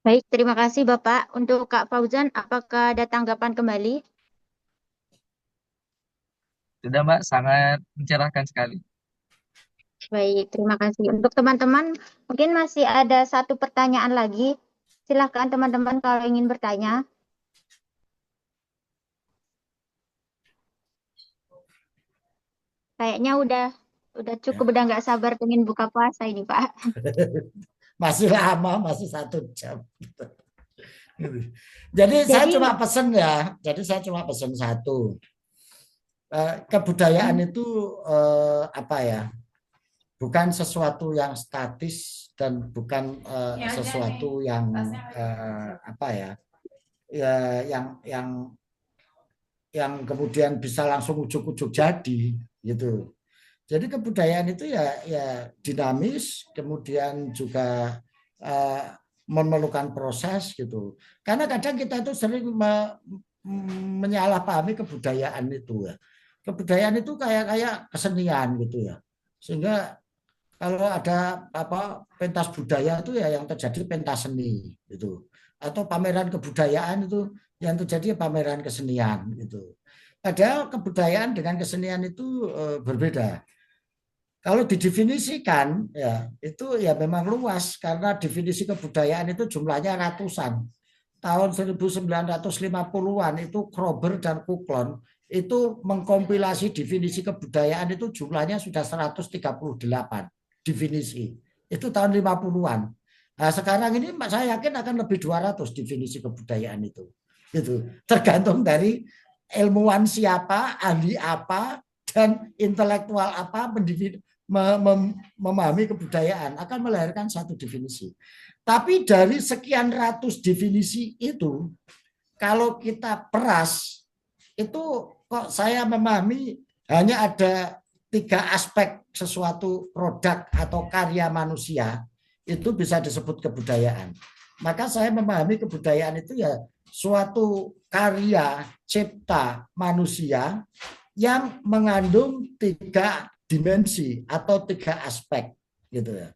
Baik, terima kasih Bapak. Untuk Kak Fauzan, apakah ada tanggapan kembali? Sudah Mbak, sangat mencerahkan sekali. Baik, terima kasih. Untuk teman-teman, mungkin masih ada satu pertanyaan lagi. Silakan teman-teman kalau ingin bertanya. Kayaknya udah cukup, Ya. udah nggak sabar pengen buka puasa ini, Pak. Masih lama, masih 1 jam. Jadi saya Jadi, cuma pesen ya. Jadi saya cuma pesen satu. Kebudayaan itu apa ya? Bukan sesuatu yang statis dan bukan sesuatu yang apa ya? Ya, yang kemudian bisa langsung ujuk-ujuk jadi gitu. Jadi kebudayaan itu ya dinamis, kemudian juga memerlukan proses gitu. Karena kadang kita itu sering menyalahpahami kebudayaan itu ya. Kebudayaan itu kayak kesenian gitu ya. Sehingga kalau ada pentas budaya itu ya yang terjadi pentas seni gitu. Atau pameran kebudayaan itu yang terjadi pameran kesenian gitu. Padahal kebudayaan dengan kesenian itu berbeda. Kalau didefinisikan ya itu ya memang luas karena definisi kebudayaan itu jumlahnya ratusan. Tahun 1950-an itu Kroeber dan Kuklon itu mengkompilasi definisi kebudayaan itu jumlahnya sudah 138 definisi. Itu tahun 50-an. Nah, sekarang ini saya yakin akan lebih 200 definisi kebudayaan itu. Itu tergantung dari ilmuwan siapa, ahli apa, dan intelektual apa memahami kebudayaan akan melahirkan satu definisi. Tapi dari sekian ratus definisi itu, kalau kita peras, itu kok saya memahami hanya ada 3 aspek sesuatu produk atau karya manusia, itu bisa disebut kebudayaan. Maka saya memahami kebudayaan itu ya suatu karya cipta manusia yang mengandung 3 dimensi atau 3 aspek gitu ya.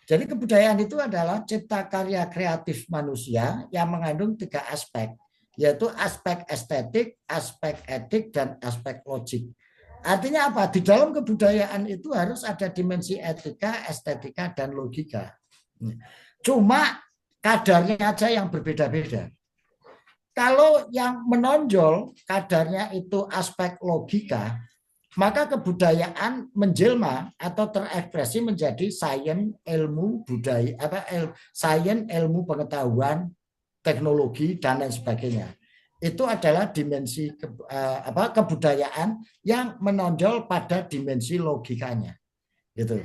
Jadi kebudayaan itu adalah cipta karya kreatif manusia yang mengandung 3 aspek, yaitu aspek estetik, aspek etik, dan aspek logik. Artinya apa? Di dalam kebudayaan itu harus ada dimensi etika, estetika, dan logika. Cuma kadarnya aja yang berbeda-beda. Kalau yang menonjol kadarnya itu aspek logika, maka kebudayaan menjelma atau terekspresi menjadi sains ilmu budaya sains ilmu pengetahuan teknologi dan lain sebagainya. Itu adalah dimensi kebudayaan yang menonjol pada dimensi logikanya gitu.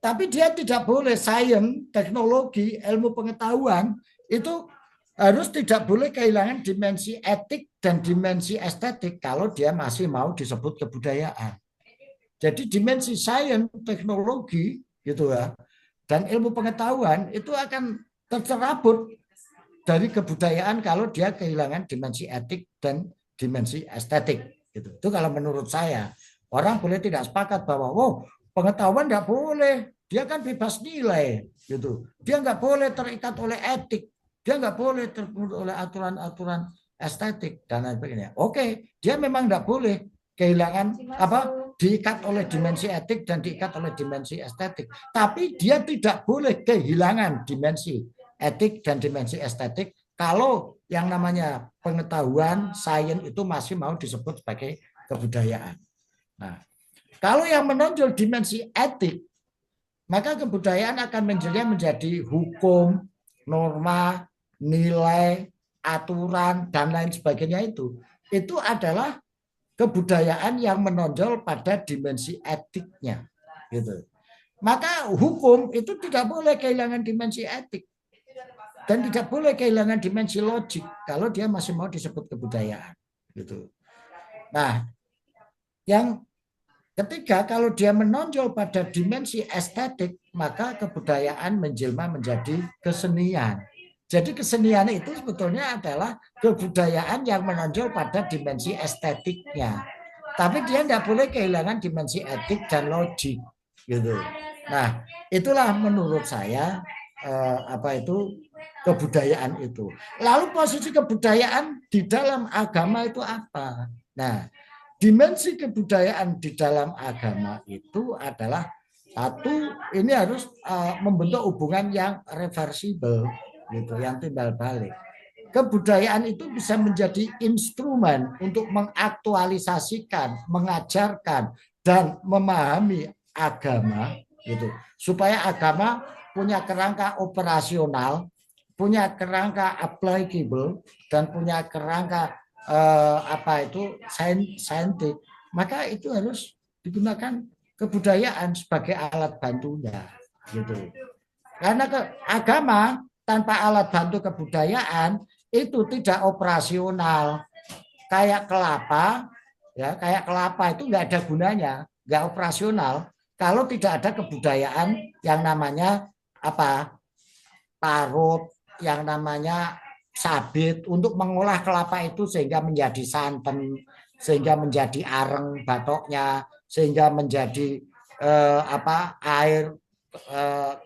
Tapi dia tidak boleh sains teknologi ilmu pengetahuan itu harus tidak boleh kehilangan dimensi etik dan dimensi estetik kalau dia masih mau disebut kebudayaan. Jadi dimensi sains, teknologi gitu ya, dan ilmu pengetahuan itu akan tercerabut dari kebudayaan kalau dia kehilangan dimensi etik dan dimensi estetik. Gitu. Itu kalau menurut saya. Orang boleh tidak sepakat bahwa pengetahuan nggak boleh, dia kan bebas nilai. Gitu. Dia nggak boleh terikat oleh etik. Dia nggak boleh terpuruk oleh aturan-aturan estetik dan lain sebagainya. Oke, dia memang nggak boleh kehilangan diikat oleh dimensi etik dan diikat oleh dimensi estetik. Tapi dia tidak boleh kehilangan dimensi etik dan dimensi estetik kalau yang namanya pengetahuan sains itu masih mau disebut sebagai kebudayaan. Nah, kalau yang menonjol dimensi etik, maka kebudayaan akan menjadi hukum, norma, nilai, aturan, dan lain sebagainya itu adalah kebudayaan yang menonjol pada dimensi etiknya. Gitu. Maka hukum itu tidak boleh kehilangan dimensi etik dan tidak boleh kehilangan dimensi logik kalau dia masih mau disebut kebudayaan. Gitu. Nah, yang ketiga, kalau dia menonjol pada dimensi estetik, maka kebudayaan menjelma menjadi kesenian. Jadi kesenian itu sebetulnya adalah kebudayaan yang menonjol pada dimensi estetiknya. Tapi dia tidak boleh kehilangan dimensi etik dan logik, gitu. Nah, itulah menurut saya kebudayaan itu. Lalu posisi kebudayaan di dalam agama itu apa? Nah, dimensi kebudayaan di dalam agama itu adalah satu, ini harus membentuk hubungan yang reversibel, gitu, yang timbal balik. Kebudayaan itu bisa menjadi instrumen untuk mengaktualisasikan, mengajarkan, dan memahami agama, gitu, supaya agama punya kerangka operasional, punya kerangka applicable, dan punya kerangka saintik. Maka itu harus digunakan kebudayaan sebagai alat bantunya, gitu. Karena agama tanpa alat bantu kebudayaan itu tidak operasional. Kayak kelapa, ya, kayak kelapa itu nggak ada gunanya, nggak operasional kalau tidak ada kebudayaan yang namanya parut, yang namanya sabit untuk mengolah kelapa itu sehingga menjadi santan, sehingga menjadi areng batoknya, sehingga menjadi air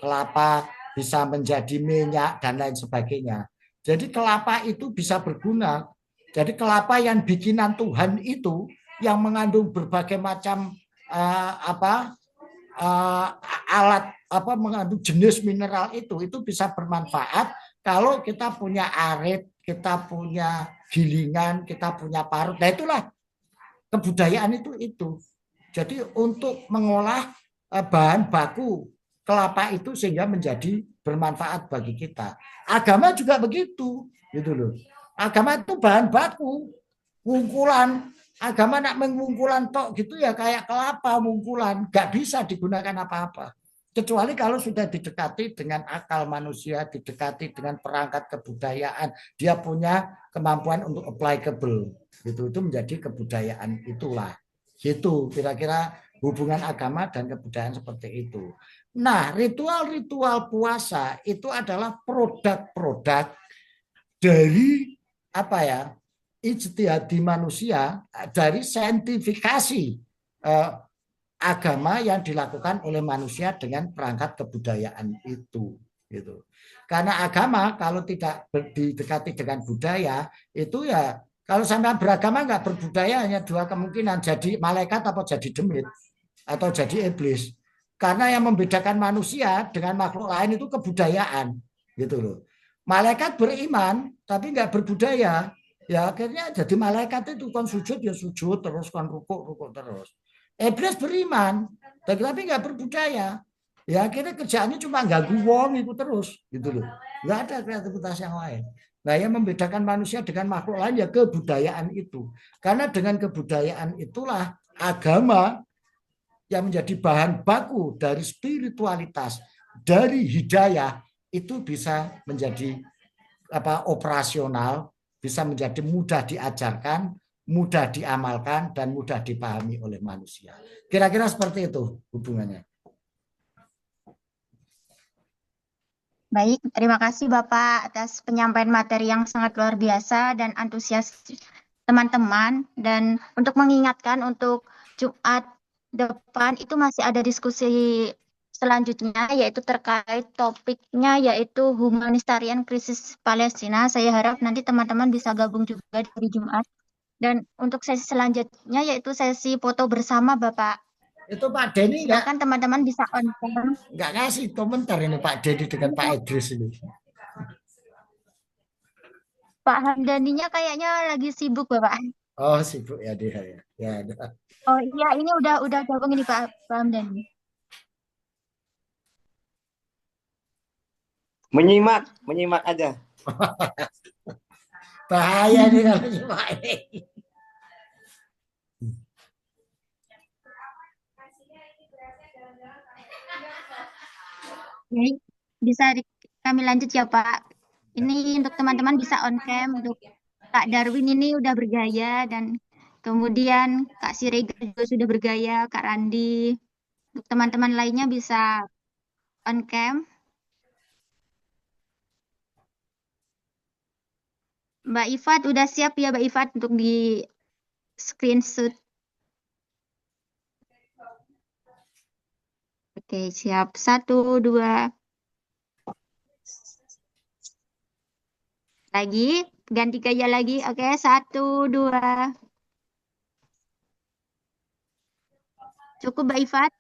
kelapa bisa menjadi minyak dan lain sebagainya. Jadi kelapa itu bisa berguna. Jadi kelapa yang bikinan Tuhan itu yang mengandung berbagai macam alat mengandung jenis mineral itu bisa bermanfaat kalau kita punya arit, kita punya gilingan, kita punya parut. Nah, itulah kebudayaan itu. Jadi untuk mengolah bahan baku kelapa itu sehingga menjadi bermanfaat bagi kita. Agama juga begitu, gitu loh. Agama itu bahan baku, wungkulan. Agama nak mengungkulan tok gitu ya kayak kelapa wungkulan, nggak bisa digunakan apa-apa. Kecuali kalau sudah didekati dengan akal manusia, didekati dengan perangkat kebudayaan, dia punya kemampuan untuk applicable. Itu menjadi kebudayaan itulah. Gitu kira-kira hubungan agama dan kebudayaan seperti itu. Nah, ritual-ritual puasa itu adalah produk-produk dari ijtihadi manusia, dari saintifikasi agama yang dilakukan oleh manusia dengan perangkat kebudayaan itu, gitu. Karena agama kalau tidak didekati dengan budaya itu ya, kalau sampai beragama nggak berbudaya hanya dua kemungkinan, jadi malaikat atau jadi demit atau jadi iblis. Karena yang membedakan manusia dengan makhluk lain itu kebudayaan, gitu loh. Malaikat beriman tapi nggak berbudaya, ya akhirnya jadi malaikat itu kan sujud ya sujud terus, kan rukuk terus. Iblis beriman tapi nggak berbudaya, ya akhirnya kerjaannya cuma ganggu wong itu terus, gitu loh. Nggak ada kreativitas yang lain. Nah, yang membedakan manusia dengan makhluk lain ya kebudayaan itu. Karena dengan kebudayaan itulah agama yang menjadi bahan baku dari spiritualitas, dari hidayah itu bisa menjadi operasional, bisa menjadi mudah diajarkan, mudah diamalkan, dan mudah dipahami oleh manusia. Kira-kira seperti itu hubungannya. Baik, terima kasih Bapak atas penyampaian materi yang sangat luar biasa dan antusias teman-teman. Dan untuk mengingatkan untuk Jumat depan itu masih ada diskusi selanjutnya, yaitu terkait topiknya yaitu humanitarian krisis Palestina. Saya harap nanti teman-teman bisa gabung juga di hari Jumat. Dan untuk sesi selanjutnya yaitu sesi foto bersama Bapak. Itu Pak Denny Silakan teman-teman bisa on cam. nggak ngasih komentar ini Pak Denny dengan Pak Idris ini. Pak Hamdaninya kayaknya lagi sibuk Bapak. Oh, sibuk ya dia ya. Ya. Oh iya, ini udah gabung ini Pak Hamdani. Menyimak aja. Bahaya nih kalau nyimak ini. Baik, bisa kami lanjut ya Pak. Ini untuk teman-teman bisa on cam, untuk Kak Darwin ini udah bergaya, dan kemudian Kak Siregar juga sudah bergaya, Kak Randi. Untuk teman-teman lainnya bisa on cam. Mbak Ifat udah siap ya Mbak Ifat untuk di screenshot. Oke, siap. 1, 2. Lagi, ganti gaya lagi. Oke, 1, 2. Cukup Mbak Ifat?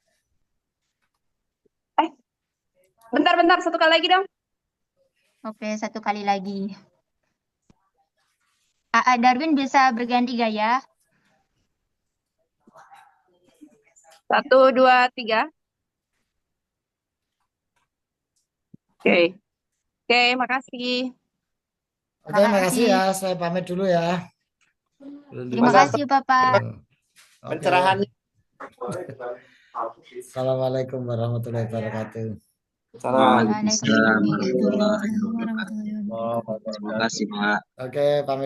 Bentar, satu kali lagi dong. Oke, 1 kali lagi. Darwin bisa berganti gaya. 1, 2, 3. Oke. Oke, makasih. Oke, makasih ya. Saya pamit dulu ya. Terima kasih Bapak. Oke. Pencerahannya. Assalamualaikum warahmatullahi wabarakatuh. Salam. Waalaikumsalam warahmatullahi Waalaikumsalam warahmatullahi wabarakatuh. wabarakatuh. Terima kasih, Pak. Oke, pamit.